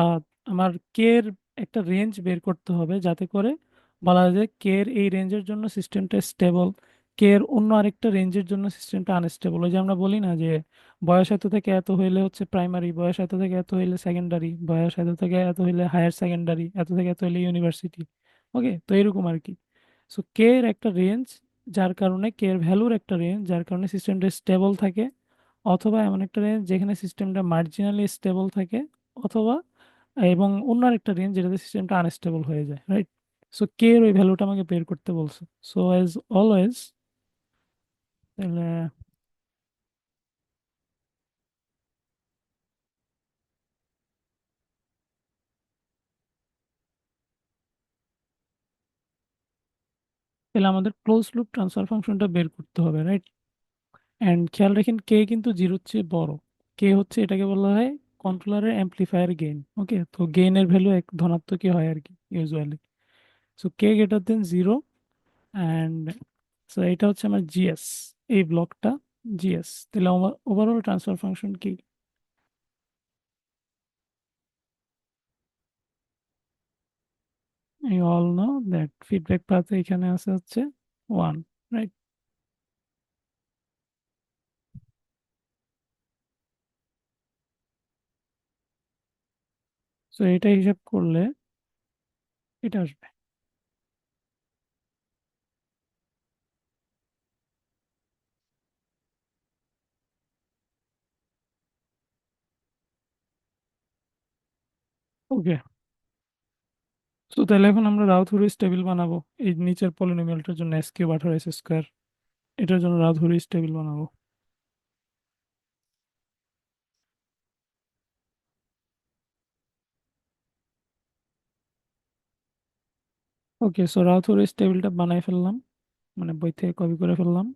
আমার কে এর একটা রেঞ্জ বের করতে হবে যাতে করে বলা যায় কে এর এই রেঞ্জের জন্য সিস্টেমটা স্টেবল, কে এর অন্য আরেকটা রেঞ্জের জন্য সিস্টেমটা আনস্টেবল। ওই যে আমরা বলি না যে বয়স এত থেকে এত হইলে হচ্ছে প্রাইমারি, বয়স এত থেকে এত হইলে সেকেন্ডারি, বয়স এত থেকে এত হইলে হায়ার সেকেন্ডারি, এত থেকে এত হইলে ইউনিভার্সিটি। ওকে, তো এরকম আর কি। সো কে এর একটা রেঞ্জ, যার কারণে কে এর ভ্যালুর একটা রেঞ্জ যার কারণে সিস্টেমটা স্টেবল থাকে, অথবা এমন একটা রেঞ্জ যেখানে সিস্টেমটা মার্জিনালি স্টেবল থাকে, অথবা এবং অন্য আরেকটা রেঞ্জ যেটাতে সিস্টেমটা আনস্টেবল হয়ে যায়, রাইট? সো কে এর ওই ভ্যালুটা আমাকে বের করতে বলছে। সো অ্যাজ অলওয়েজ, তাহলে তাহলে আমাদের ক্লোজ লুপ ট্রান্সফার ফাংশনটা বের করতে হবে, রাইট? অ্যান্ড খেয়াল রাখেন কে কিন্তু জিরোর চেয়ে বড়। কে হচ্ছে, এটাকে বলা হয় কন্ট্রোলারের অ্যাম্প্লিফায়ার গেইন। ওকে, তো গেইনের ভ্যালু এক ধনাত্মকই হয় আর কি usually. So K greater than zero. And so এটা হচ্ছে আমার জিএস, এই ব্লকটা জিএস। তাহলে ওভারঅল ট্রান্সফার ফাংশন কি? You all know that feedback path এখানে আছে হচ্ছে 1, রাইট? সো এটা হিসাব করলে এটা আসবে। ওকে, তো তাহলে এখন আমরা রাউথুরিস টেবিল বানাবো এই নিচের পলিনোমিয়ালটার জন্য, এস কিউব 18 s²। এটার জন্য রাউথুরিস টেবিল বানাবো। ওকে, সো রাউথুরিস টেবিলটা বানাই ফেললাম, মানে বই থেকে কপি করে ফেললাম।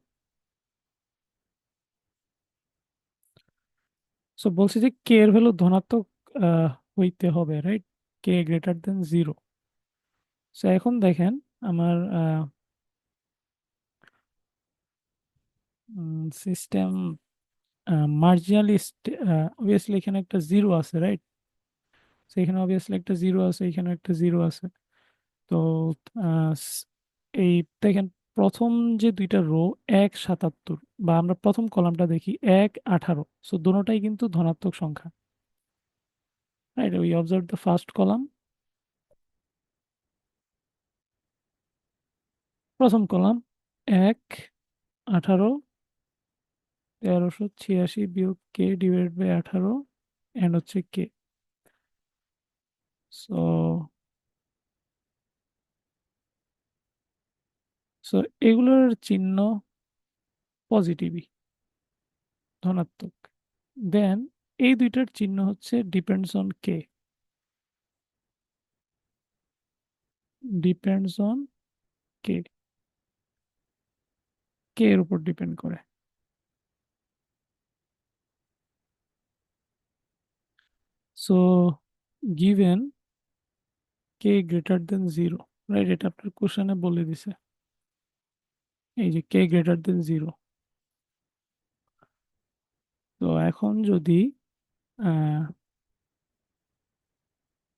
সো বলছি যে কে এর ভ্যালু ধনাত্মক আহ, হইতে হবে, রাইট? কে গ্রেটার দেন জিরো। সো এখন দেখেন আমার সিস্টেম মার্জিনালি, অবভিয়াসলি এখানে একটা জিরো আছে, রাইট? সো এখানে অবভিয়াসলি একটা জিরো আছে, এখানে একটা জিরো আছে। তো আহ, স- এই দেখেন প্রথম যে দুইটা রো 1 77, বা আমরা প্রথম কলামটা দেখি 1 18, সো দুটোটাই কিন্তু ধনাত্মক সংখ্যা, right? We observe the first column, প্রথম কলাম 1 18, 1386 বিয়োগ কে ডিভাইড বাই 18, এন্ড হচ্ছে কে। সো সো এগুলোর চিহ্ন পজিটিভই, ধনাত্মক। দেন এই দুইটার চিহ্ন হচ্ছে depends on K, depends on K, K এর উপর ডিপেন্ড করে। So given K greater than zero, right? এটা আপনার কোশ্চেনে বলে দিছে, এই যে কে গ্রেটার দেন জিরো। তো এখন যদি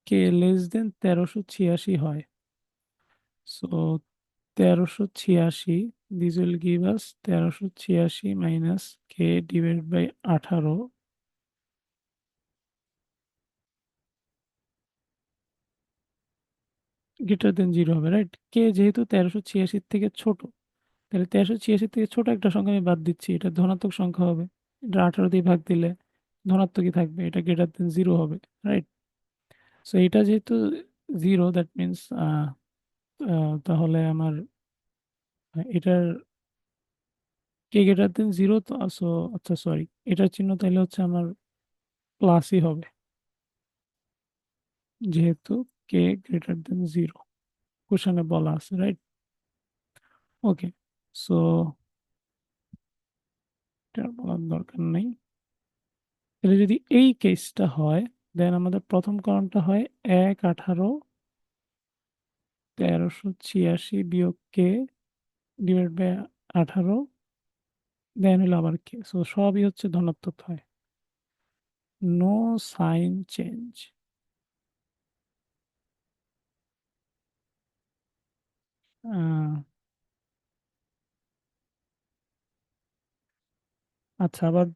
কে লেস দেন 1386 হয়, so 1386, this will give us 1386 minus K divide by 18 greater than zero হবে, রাইট? কে যেহেতু 1386 থেকে ছোট, তাহলে 1386 থেকে ছোট একটা সংখ্যা আমি বাদ দিচ্ছি, এটা ধনাত্মক সংখ্যা হবে। এটা 18 দিয়ে ভাগ দিলে ধনাত্মকই থাকবে, এটা গ্রেটার দেন জিরো হবে, রাইট? সো এটা যেহেতু জিরো, দ্যাট মিনস তাহলে আমার এটার কে গ্রেটার দেন জিরো, তো সো আচ্ছা সরি, এটার চিহ্ন তাহলে হচ্ছে আমার প্লাসই হবে, যেহেতু কে গ্রেটার দেন জিরো কোশ্চেনে বলা আছে, রাইট? ওকে, সো এটা আর বলার দরকার নেই। তাহলে যদি এই কেসটা হয়, দেন আমাদের প্রথম কলামটা হয় 1 18, 1386 বিয়োগ কে ডিভাইড বাই 18, দেন হলো আবার কে। সো সবই হচ্ছে ধনাত্মক হয়, নো সাইন চেঞ্জ। আচ্ছা, আবার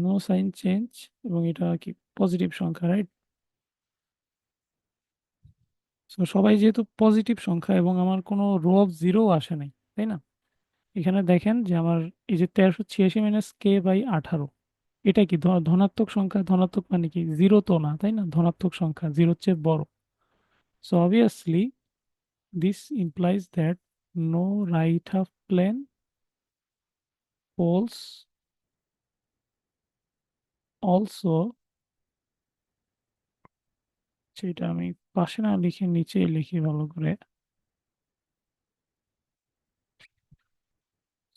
নো সাইন চেঞ্জ, এবং এটা কি পজিটিভ সংখ্যা, রাইট? সো সবাই যেহেতু পজিটিভ সংখ্যা এবং আমার কোনো রো অফ জিরো আসে নাই, তাই না? এখানে দেখেন যে আমার এই যে 1386 মাইনাস কে বাই 18, এটা কি ধনাত্মক সংখ্যা? ধনাত্মক মানে কি জিরো তো না, তাই না? ধনাত্মক সংখ্যা জিরোর চেয়ে বড়। So obviously This implies that no right half plane poles also, সেটা আমি পাশে না লিখে নিচেই লিখি ভালো করে।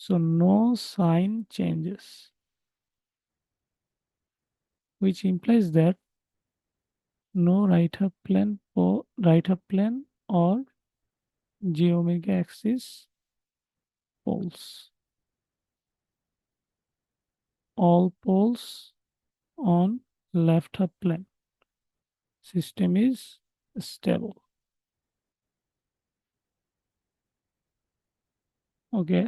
So no sign changes, which implies that no right half plane or j omega axis poles. All poles on left half plane. System is stable. ওকে,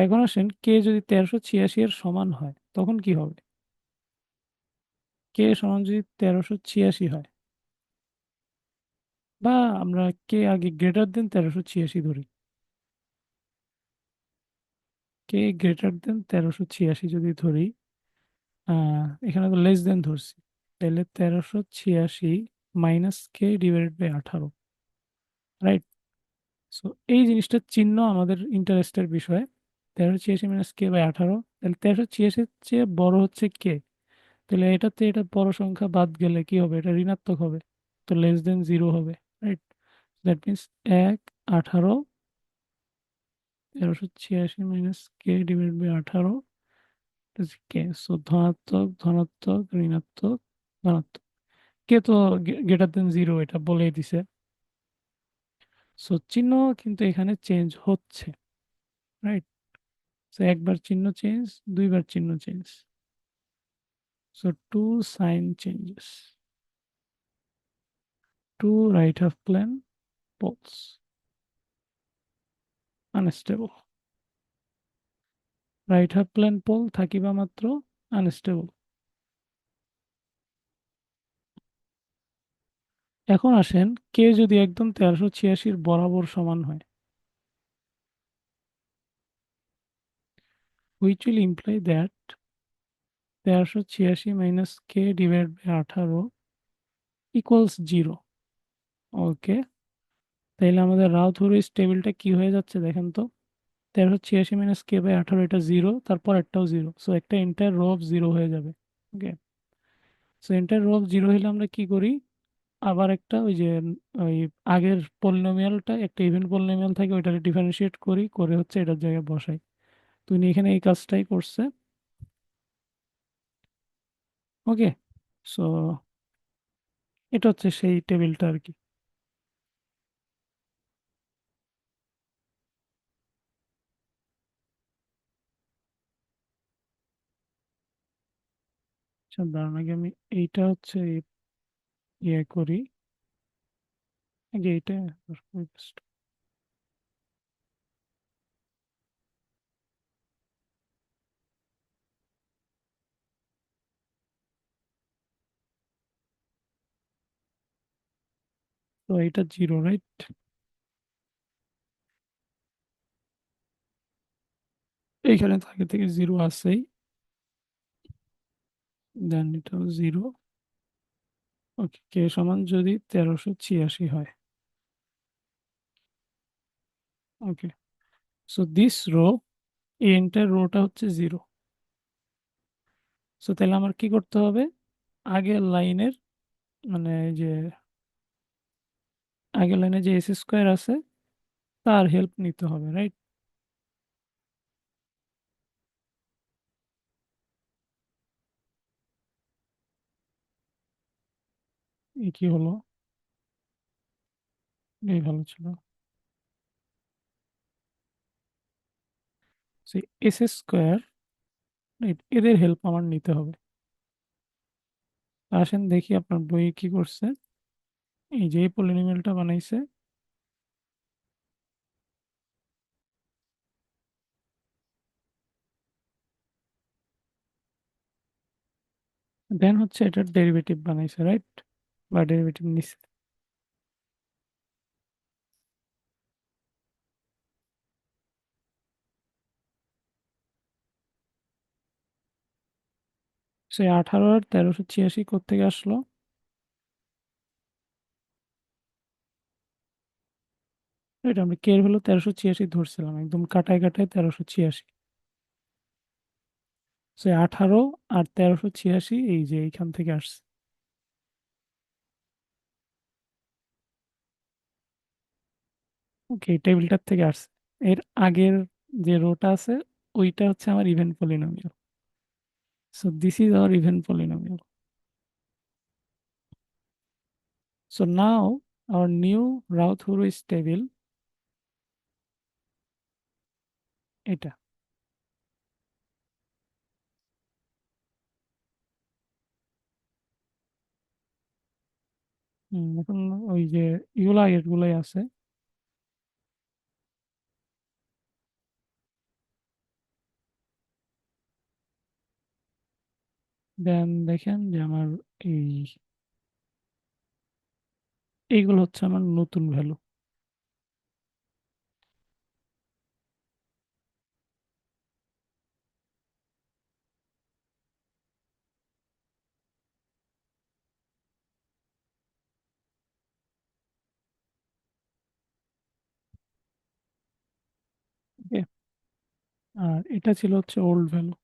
এখন আসেন কে যদি 1386 এর সমান হয় তখন কি হবে? কে সমান যদি 1386 হয়, বা আমরা কে আগে গ্রেটার দেন 1386 ধরি, কে গ্রেটার দেন 1386 যদি ধরি, এখানে তো লেস দেন ধরছি, তাহলে 1386 minus K divided by 18, right? So এই জিনিসটার চিহ্ন আমাদের ইন্টারেস্টের বিষয়। 1386 মাইনাস কে বাই 18, তাহলে 1386 চেয়ে বড় হচ্ছে কে, তাহলে এটাতে এটা বড় সংখ্যা বাদ গেলে কি হবে? এটা ঋণাত্মক হবে, তো লেস দেন জিরো হবে, right? That means 18 1386 minus K divide by 18 K. So ধনাত্মক ধনাত্মক ঋণাত্মক ধনাত্মক, কে তো গ্রেটার দেন জিরো এটা বলেই দিছে। সো চিহ্ন কিন্তু এখানে চেঞ্জ হচ্ছে, রাইট? সো একবার চিহ্ন চেঞ্জ, দুইবার চিহ্ন change. So two sign changes, two right half plane poles unstable. Right half plane pole থাকিবা মাত্র আনস্টেবল। এখন আসেন কে যদি একদম 1386 বরাবর সমান হয়, which will imply that 1386 minus K divide by 18 equals zero. Okay, তাইলে আমাদের রাউথুরিস টেবিলটা কি হয়ে যাচ্ছে দেখেন তো। 1386 মাইনাস কে বাই 18, এটা জিরো, তারপর একটাও জিরো, সো একটা এন্টায়ার রো অফ জিরো হয়ে যাবে। Okay, so entire row of zero হলে আমরা কি করি, আবার একটা ওই যে ওই আগের পলিনোমিয়ালটা, একটা ইভেন পলিনোমিয়াল থাকে ওইটাকে ডিফারেন্সিয়েট করি, করে হচ্ছে এটার জায়গায় বসাই। তো উনি এখানে এই কাজটাই করছে। ওকে, সো এটা হচ্ছে সেই টেবিলটা আর কি। আচ্ছা, দাঁড়ান আগে আমি এইটা হচ্ছে ইয়ে করি, আগে এইটা করি first। তো এটা জিরো, রাইট? এইখানে তো আগে থেকে জিরো আছেই, দেন এটাও জিরো। ওকে, কে সমান যদি 1386 হয়। ওকে, সো দিস রো, এই এন্টার রোটা হচ্ছে জিরো। সো তাহলে আমার কি করতে হবে, আগের লাইনের মানে এই যে আগের লাইনে যে এস স্কোয়ার আছে তার হেল্প নিতে হবে, রাইট? এই কি হলো, এই ভালো ছিল। সেই এস স্কোয়ার, রাইট, এদের হেল্প আমার নিতে হবে। আসেন দেখি আপনার বইয়ে কি করছে। এই যে পলিনোমিয়ালটা বানাইছে, দেন হচ্ছে এটার ডেরিভেটিভ বানাইছে, রাইট? বা ডেরিভেটিভ নিচ্ছে। সেই 18 আর 1386 কোত্থেকে আসলো? এটা আমরা কে এর ভ্যালু 1386 ধরছিলাম, একদম কাটায় কাটায় 1386। সে 18 আর 1386 এই যে এইখান থেকে আসছে। ওকে, টেবিলটার থেকে আসছে। এর আগের যে রোটা আছে ওইটা হচ্ছে আমার even polynomial. So this is our even polynomial. So now our new Routh Hurwitz table এটা। এখন ওই যে এগুলো আগের গুলাই আছে। দেন দেখেন যে আমার এই এইগুলো হচ্ছে আমার নতুন ভ্যালু। ওকে, আর এটা ছিল হচ্ছে ওল্ড ভ্যালু।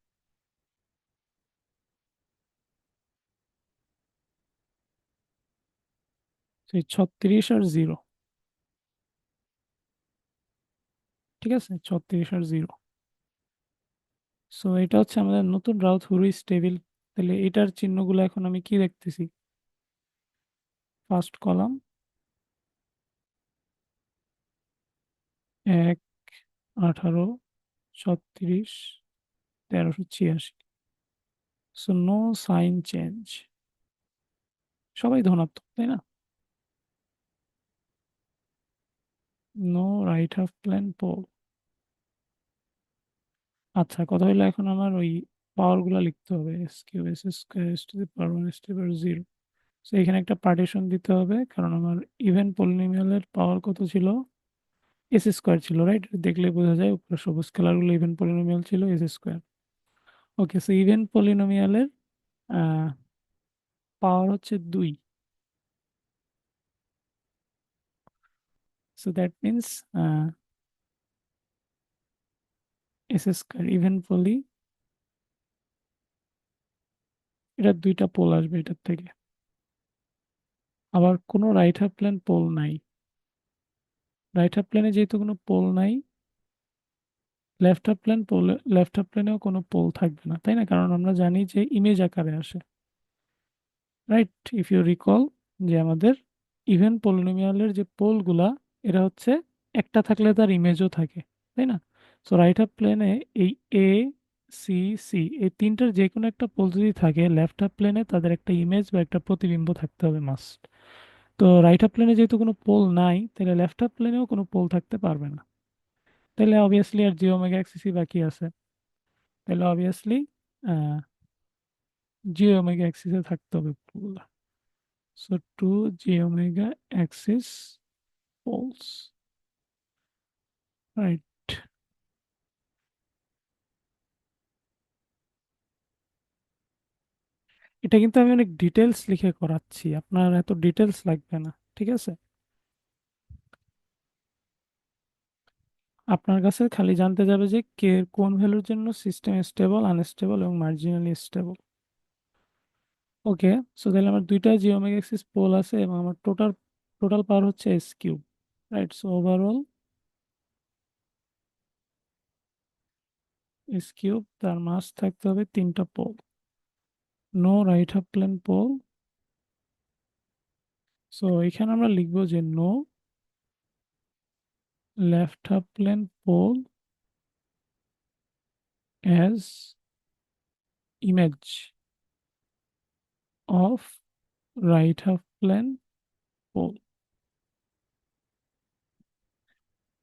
সেই 36 আর 0। ঠিক আছে, 36 আর 0। সো এটা হচ্ছে আমাদের নতুন রাউথ হুরুইস টেবিল। তাহলে এটার চিহ্নগুলো এখন আমি কি দেখতেছি? First column 1, 18, 36, 1386। So no sign change, সবাই ধনাত্মক তাই না? No right half plane pole. আচ্ছা, কথা হলো এখন আমার ওই পাওয়ার গুলা লিখতে হবে। S Q S square S to the power 1 S to the power 0। তো এখানে একটা পার্টিশন দিতে হবে, কারণ আমার ইভেন পলিনোমিয়ালের পাওয়ার কত ছিল? এস স্কোয়ার ছিল, রাইট? দেখলে বোঝা যায় উপরে সবুজ কালার গুলো ইভেন পলিনোমিয়াল ছিল S square. Okay, so even পলিনোমিয়ালের পাওয়ার হচ্ছে 2। So that means S square even poly, এটা দুইটা পোল আসবে এটার থেকে। আবার কোনো রাইট হাফ প্লেন পোল নাই। রাইট হাফ প্লেনে যেহেতু কোনো পোল নাই, left half plane pole, left half প্লেনেও কোনো পোল থাকবে না, তাই না? কারণ আমরা জানি যে ইমেজ আকারে আসে, রাইট? ইফ ইউ রিকল যে আমাদের ইভেন পলিনোমিয়ালের যে পোলগুলা, এরা হচ্ছে একটা থাকলে তার ইমেজও থাকে, তাই না? সো রাইট হাফ প্লেনে এই এ সি সি এই তিনটার যে কোনো একটা পোল যদি থাকে, লেফট হাফ প্লেনে তাদের একটা ইমেজ বা একটা প্রতিবিম্ব থাকতে হবে মাস্ট। তো রাইট হাফ প্লেনে যেহেতু কোনো পোল নাই, তাহলে লেফট হাফ প্লেনেও কোনো পোল থাকতে পারবে না। তাহলে অবভিয়াসলি আর জি ওমেগা এক্সিসই বাকি আছে। তাহলে অবভিয়াসলি জি ওমেগা অ্যাক্সিসে থাকতে হবে পোলগুলা। So two J omega axis poles, right? এটা কিন্তু আমি অনেক ডিটেলস লিখে করাচ্ছি, আপনার এত ডিটেলস লাগবে না, ঠিক আছে? আপনার কাছে খালি জানতে যাবে যে কে কোন ভ্যালুর জন্য সিস্টেম স্টেবল, আনস্টেবল এবং মার্জিনালি স্টেবল। ওকে, সো তাহলে আমার দুইটা জি ওমেগা অ্যাক্সিস পোল আছে এবং আমার টোটাল টোটাল পাওয়ার হচ্ছে S cube, right? So overall S cube, তার মাস থাকতে হবে তিনটা pole. No right half plane pole. So এখানে আমরা লিখবো যে no left half plane pole as image of right half plane pole.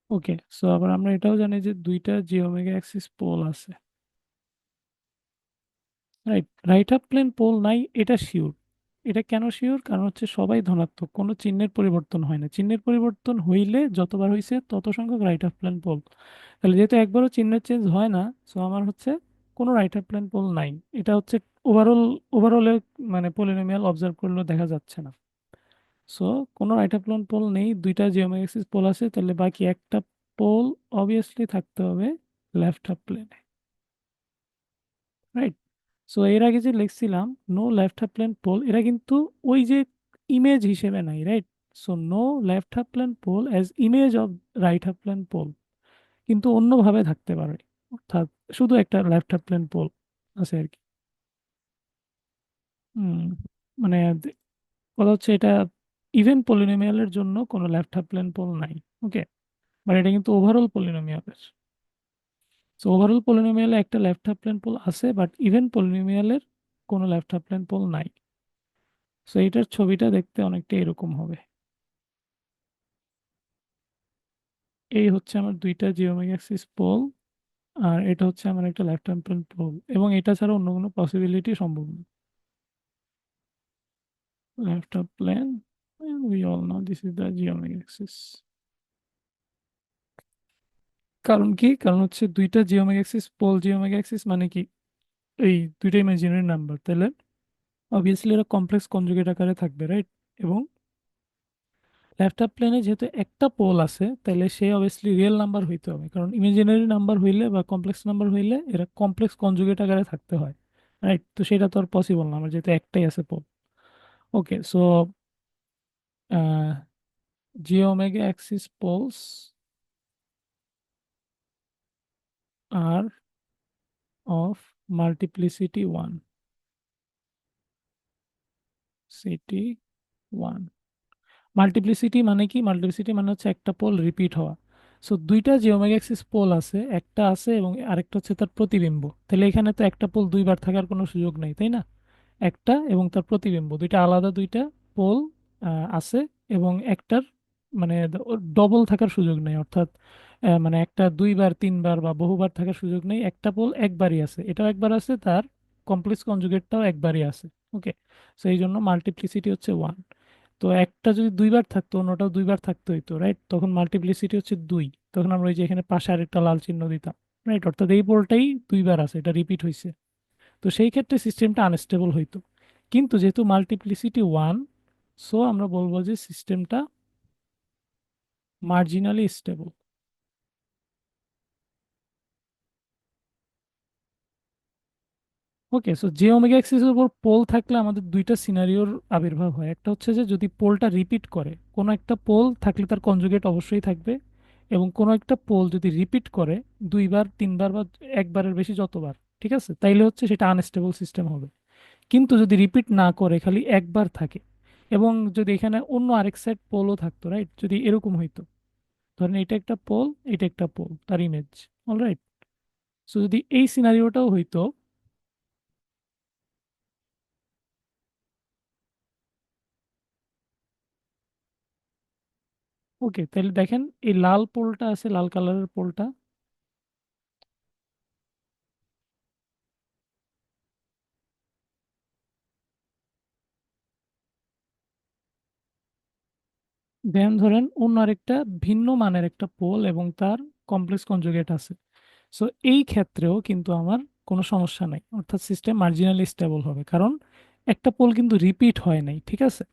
Okay, so আবার আমরা এটাও জানি যে দুইটা জি ওমেগা অ্যাক্সিস পোল আছে, right? Right half plane pole নাই এটা শিওর। এটা কেন শিওর? কারণ হচ্ছে সবাই ধনাত্মক, কোনো চিহ্নের পরিবর্তন হয় না। চিহ্নের পরিবর্তন হইলে যতবার হয়েছে তত সংখ্যক রাইট হাফ প্লেন পোল। তাহলে যেহেতু একবারও চিহ্নের চেঞ্জ হয় না, সো আমার হচ্ছে কোনো রাইট হাফ প্লেন পোল নাই। এটা হচ্ছে ওভারঅল, ওভারঅলে মানে পলিনোমিয়াল অবজার্ভ করলেও দেখা যাচ্ছে না। সো কোনো রাইট হাফ প্লেন পোল নেই, দুইটা জিওমেট্রিক অ্যাক্সিস পোল আছে, তাহলে বাকি একটা পোল অবভিয়াসলি থাকতে হবে লেফট হাফ প্লেনে, রাইট? সো এর আগে যে লিখছিলাম no left half plane pole, এরা কিন্তু ওই যে ইমেজ হিসেবে নাই, right? So no left half plane pole as image of right half plane pole, কিন্তু অন্যভাবে থাকতে পারে, অর্থাৎ শুধু একটা লেফট হাফ প্লেন পোল আছে আর কি। হুম, মানে কথা হচ্ছে এটা ইভেন পলিনোমিয়ালের জন্য কোনো লেফট হাফ প্লেন পোল নাই। ওকে, বাট এটা কিন্তু ওভারঅল পলিনোমিয়ালের। সো ওভারঅল পলিনোমিয়ালে একটা লেফট হাফ প্লেন পোল আছে, বাট ইভেন পলিনোমিয়ালের কোনো লেফট হাফ প্লেন পোল নাই। সো এটার ছবিটা দেখতে অনেকটা এরকম হবে। এই হচ্ছে আমার দুইটা জিওমেট্রিক অ্যাক্সিস পোল, আর এটা হচ্ছে আমার একটা লেফট হ্যান্ড প্লেন পোল, এবং এটা ছাড়া অন্য কোনো পসিবিলিটি সম্ভব না। Left half plane, we all know this is the geometric axis. কারণ কি, কারণ হচ্ছে দুইটা geometric axis pole, geometric axis মানে কি, এই দুইটা ইমাজিনারি নাম্বার, তাহলে অবভিয়াসলি এরা কমপ্লেক্স কনজুগেট আকারে থাকবে, রাইট? এবং লেফট হাফ প্লেনে যেহেতু একটা পোল আছে, তাহলে সে অবভিয়াসলি রিয়েল নাম্বার হইতে হবে, কারণ ইমাজিনারি নাম্বার হইলে বা কমপ্লেক্স নাম্বার হইলে এরা কমপ্লেক্স কনজুগেট আকারে থাকতে হয়, রাইট? তো সেটা তো আর পসিবল না আমার, যেহেতু একটাই আছে pole. Okay, so j omega axis poles are of multiplicity one, city one. Multiplicity মানে কি, মাল্টিপ্লিসিটি মানে হচ্ছে একটা পোল রিপিট হওয়া। সো দুইটা জিওমেট্রিক অ্যাক্সিস পোল আছে, একটা আছে এবং আরেকটা হচ্ছে তার প্রতিবিম্ব, তাহলে এখানে তো একটা পোল দুইবার থাকার কোনো সুযোগ নেই, তাই না? একটা এবং তার প্রতিবিম্ব, দুইটা আলাদা দুইটা পোল আছে, এবং একটার মানে ডবল থাকার সুযোগ নেই, অর্থাৎ মানে একটা দুইবার তিনবার বা বহুবার থাকার সুযোগ নেই, একটা পোল একবারই আছে, এটাও একবার আছে, তার কমপ্লেক্স কনজুগেটটাও একবারই আছে। ওকে, সো এই জন্য মাল্টিপ্লিসিটি হচ্ছে ওয়ান। তো একটা যদি দুইবার থাকতো অন্যটাও দুইবার থাকতো হইতো, রাইট? তখন মাল্টিপ্লিসিটি হচ্ছে দুই, তখন আমরা ওই যে এখানে পাশে আরেকটা লাল চিহ্ন দিতাম, রাইট? অর্থাৎ এই পোলটাই দুইবার আছে, এটা রিপিট হয়েছে। তো সেই ক্ষেত্রে সিস্টেমটা আনস্টেবল হইতো, কিন্তু যেহেতু মাল্টিপ্লিসিটি ওয়ান, সো আমরা বলবো যে সিস্টেমটা মার্জিনালি স্টেবল। ওকে, সো জে ওমেগা এক্সিসের উপর পোল থাকলে আমাদের দুইটা সিনারিওর আবির্ভাব হয়। একটা হচ্ছে যে যদি পোলটা রিপিট করে, কোনো একটা পোল থাকলে তার কনজুগেট অবশ্যই থাকবে, এবং কোনো একটা পোল যদি রিপিট করে দুইবার তিনবার বা একবারের বেশি যতবার, ঠিক আছে, তাইলে হচ্ছে সেটা আনস্টেবল সিস্টেম হবে। কিন্তু যদি রিপিট না করে খালি একবার থাকে, এবং যদি এখানে অন্য আরেক সেট পোলও থাকতো, রাইট? যদি এরকম হইতো, ধরেন এটা একটা পোল, এটা একটা পোল, তার ইমেজ, অলরাইট? সো যদি এই সিনারিওটাও হইতো, ওকে, তাহলে দেখেন এই লাল পোলটা আছে, লাল কালারের পোলটা, দেন ধরেন অন্য আরেকটা ভিন্ন মানের একটা পোল এবং তার কমপ্লেক্স কনজুগেট আছে। সো এই ক্ষেত্রেও কিন্তু আমার কোনো সমস্যা নাই, অর্থাৎ সিস্টেম মার্জিনালি স্টেবল হবে, কারণ একটা পোল কিন্তু রিপিট হয় নাই, ঠিক আছে?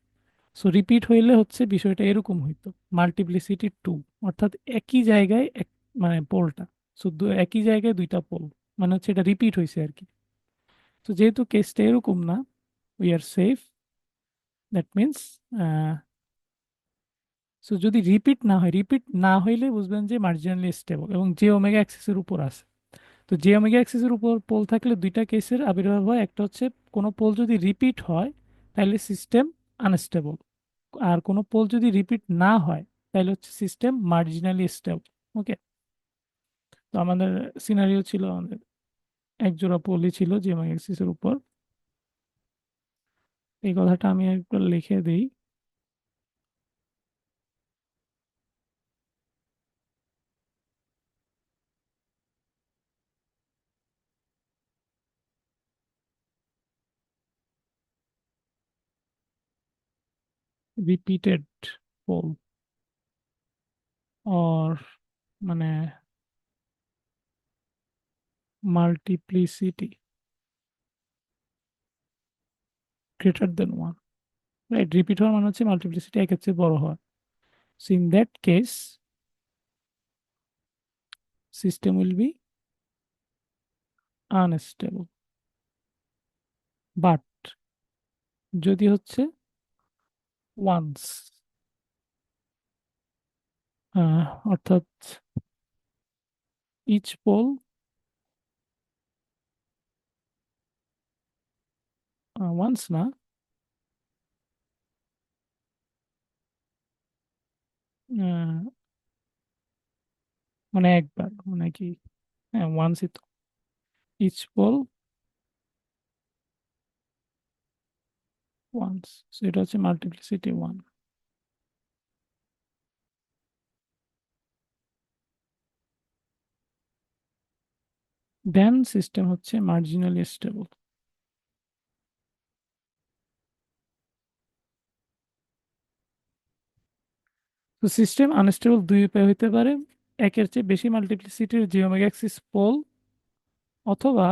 সো রিপিট হইলে হচ্ছে বিষয়টা এরকম হইতো, মাল্টিপ্লিসিটি টু, অর্থাৎ একই জায়গায় এক, মানে পোলটা, সো একই জায়গায় দুইটা পোল, মানে হচ্ছে এটা রিপিট হয়েছে আর কি। তো যেহেতু কেসটা এরকম না, we are safe, that means, so যদি রিপিট না হয়, রিপিট না হইলে বুঝবেন যে মার্জিনালি স্টেবল এবং যে ওমেগা অ্যাক্সিসের উপর আছে। তো যে ওমেগা অ্যাক্সিসের উপর পোল থাকলে দুইটা কেসের আবির্ভাব হয়, একটা হচ্ছে কোনো পোল যদি রিপিট হয় তাহলে সিস্টেম আনস্টেবল, আর কোনো পোল যদি রিপিট না হয় তাহলে হচ্ছে সিস্টেম মার্জিনালি স্টেবল। ওকে, তো আমাদের সিনারিও ছিল, আমাদের এক জোড়া পোলই ছিল যে ওমেগা অ্যাক্সিসের উপর। এই কথাটা আমি একবার লিখে দিই। রিপিটেড পোল অর মানে multiplicity greater than one. Right, repeat হওয়ার মানে হচ্ছে মাল্টিপ্লিসিটি একের চেয়ে বড় হওয়া। So in that case system will be unstable. But যদি হচ্ছে ওয়ান্স, অর্থাৎ ইচ পোল, ওয়ান্স না, আহ, মানে একবার, মানে কি, হ্যাঁ ওয়ান্সই তো, ইচ পোল ওয়ান্স, সেটা হচ্ছে মাল্টিপ্লিসিটি ওয়ান। দেন সিস্টেম হচ্ছে মার্জিনালি স্টেবল। তো সিস্টেম আনস্টেবল দুই উপায় হইতে পারে: একের চেয়ে বেশি মাল্টিপ্লিসিটির জিওমেট্রিক অ্যাক্সিস পোল, অথবা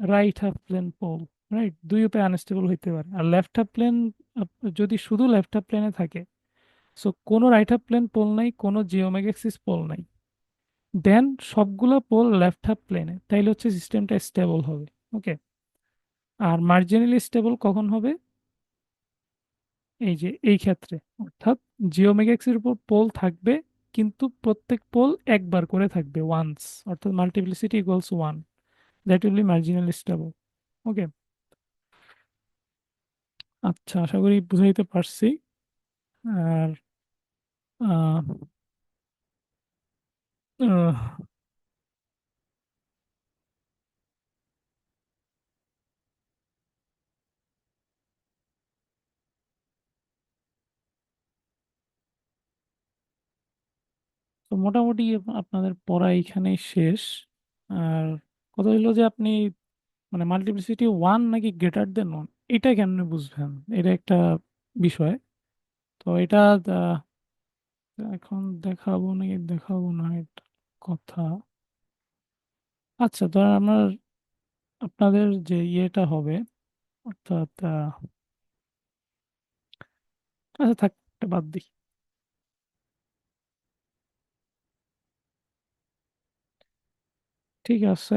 right half plane pole. Right, দুই উপায় আনস্টেবল হইতে পারে। আর লেফট হাফ প্লেন, যদি শুধু লেফট হাফ প্লেনে থাকে, সো কোনো রাইট হাফ প্লেন পোল নাই, কোনো জিওমেট্রিক অ্যাক্সিস পোল নাই, দেন সবগুলো পোল লেফট হাফ প্লেনে, তাইলে হচ্ছে সিস্টেমটা স্টেবল হবে। ওকে। আর মার্জিনালি স্টেবল কখন হবে? এই যে এই ক্ষেত্রে, অর্থাৎ জিওমেট্রিক্সের উপর পোল থাকবে, কিন্তু প্রত্যেক পোল একবার করে থাকবে, ওয়ান্স, অর্থাৎ multiplicity equals one, that will be marginally stable. Okay. আচ্ছা, আশা করি বুঝাইতে পারছি। আর আহ, আহ, তো মোটামুটি আপনাদের পড়া এইখানেই শেষ। আর কথা হলো যে আপনি মানে মাল্টিপ্লিসিটি ওয়ান নাকি গ্রেটার দেন ওয়ান, এটা কেমনে বুঝবেন? এটা একটা বিষয়। তো এটা আহ, এখন দেখাবো নাকি দেখাবো না, এটা কথা। আচ্ছা, ধর আমার আপনাদের যে ইয়েটা হবে, অর্থাৎ আচ্ছা থাক, এটা বাদ দিই। ঠিক আছে।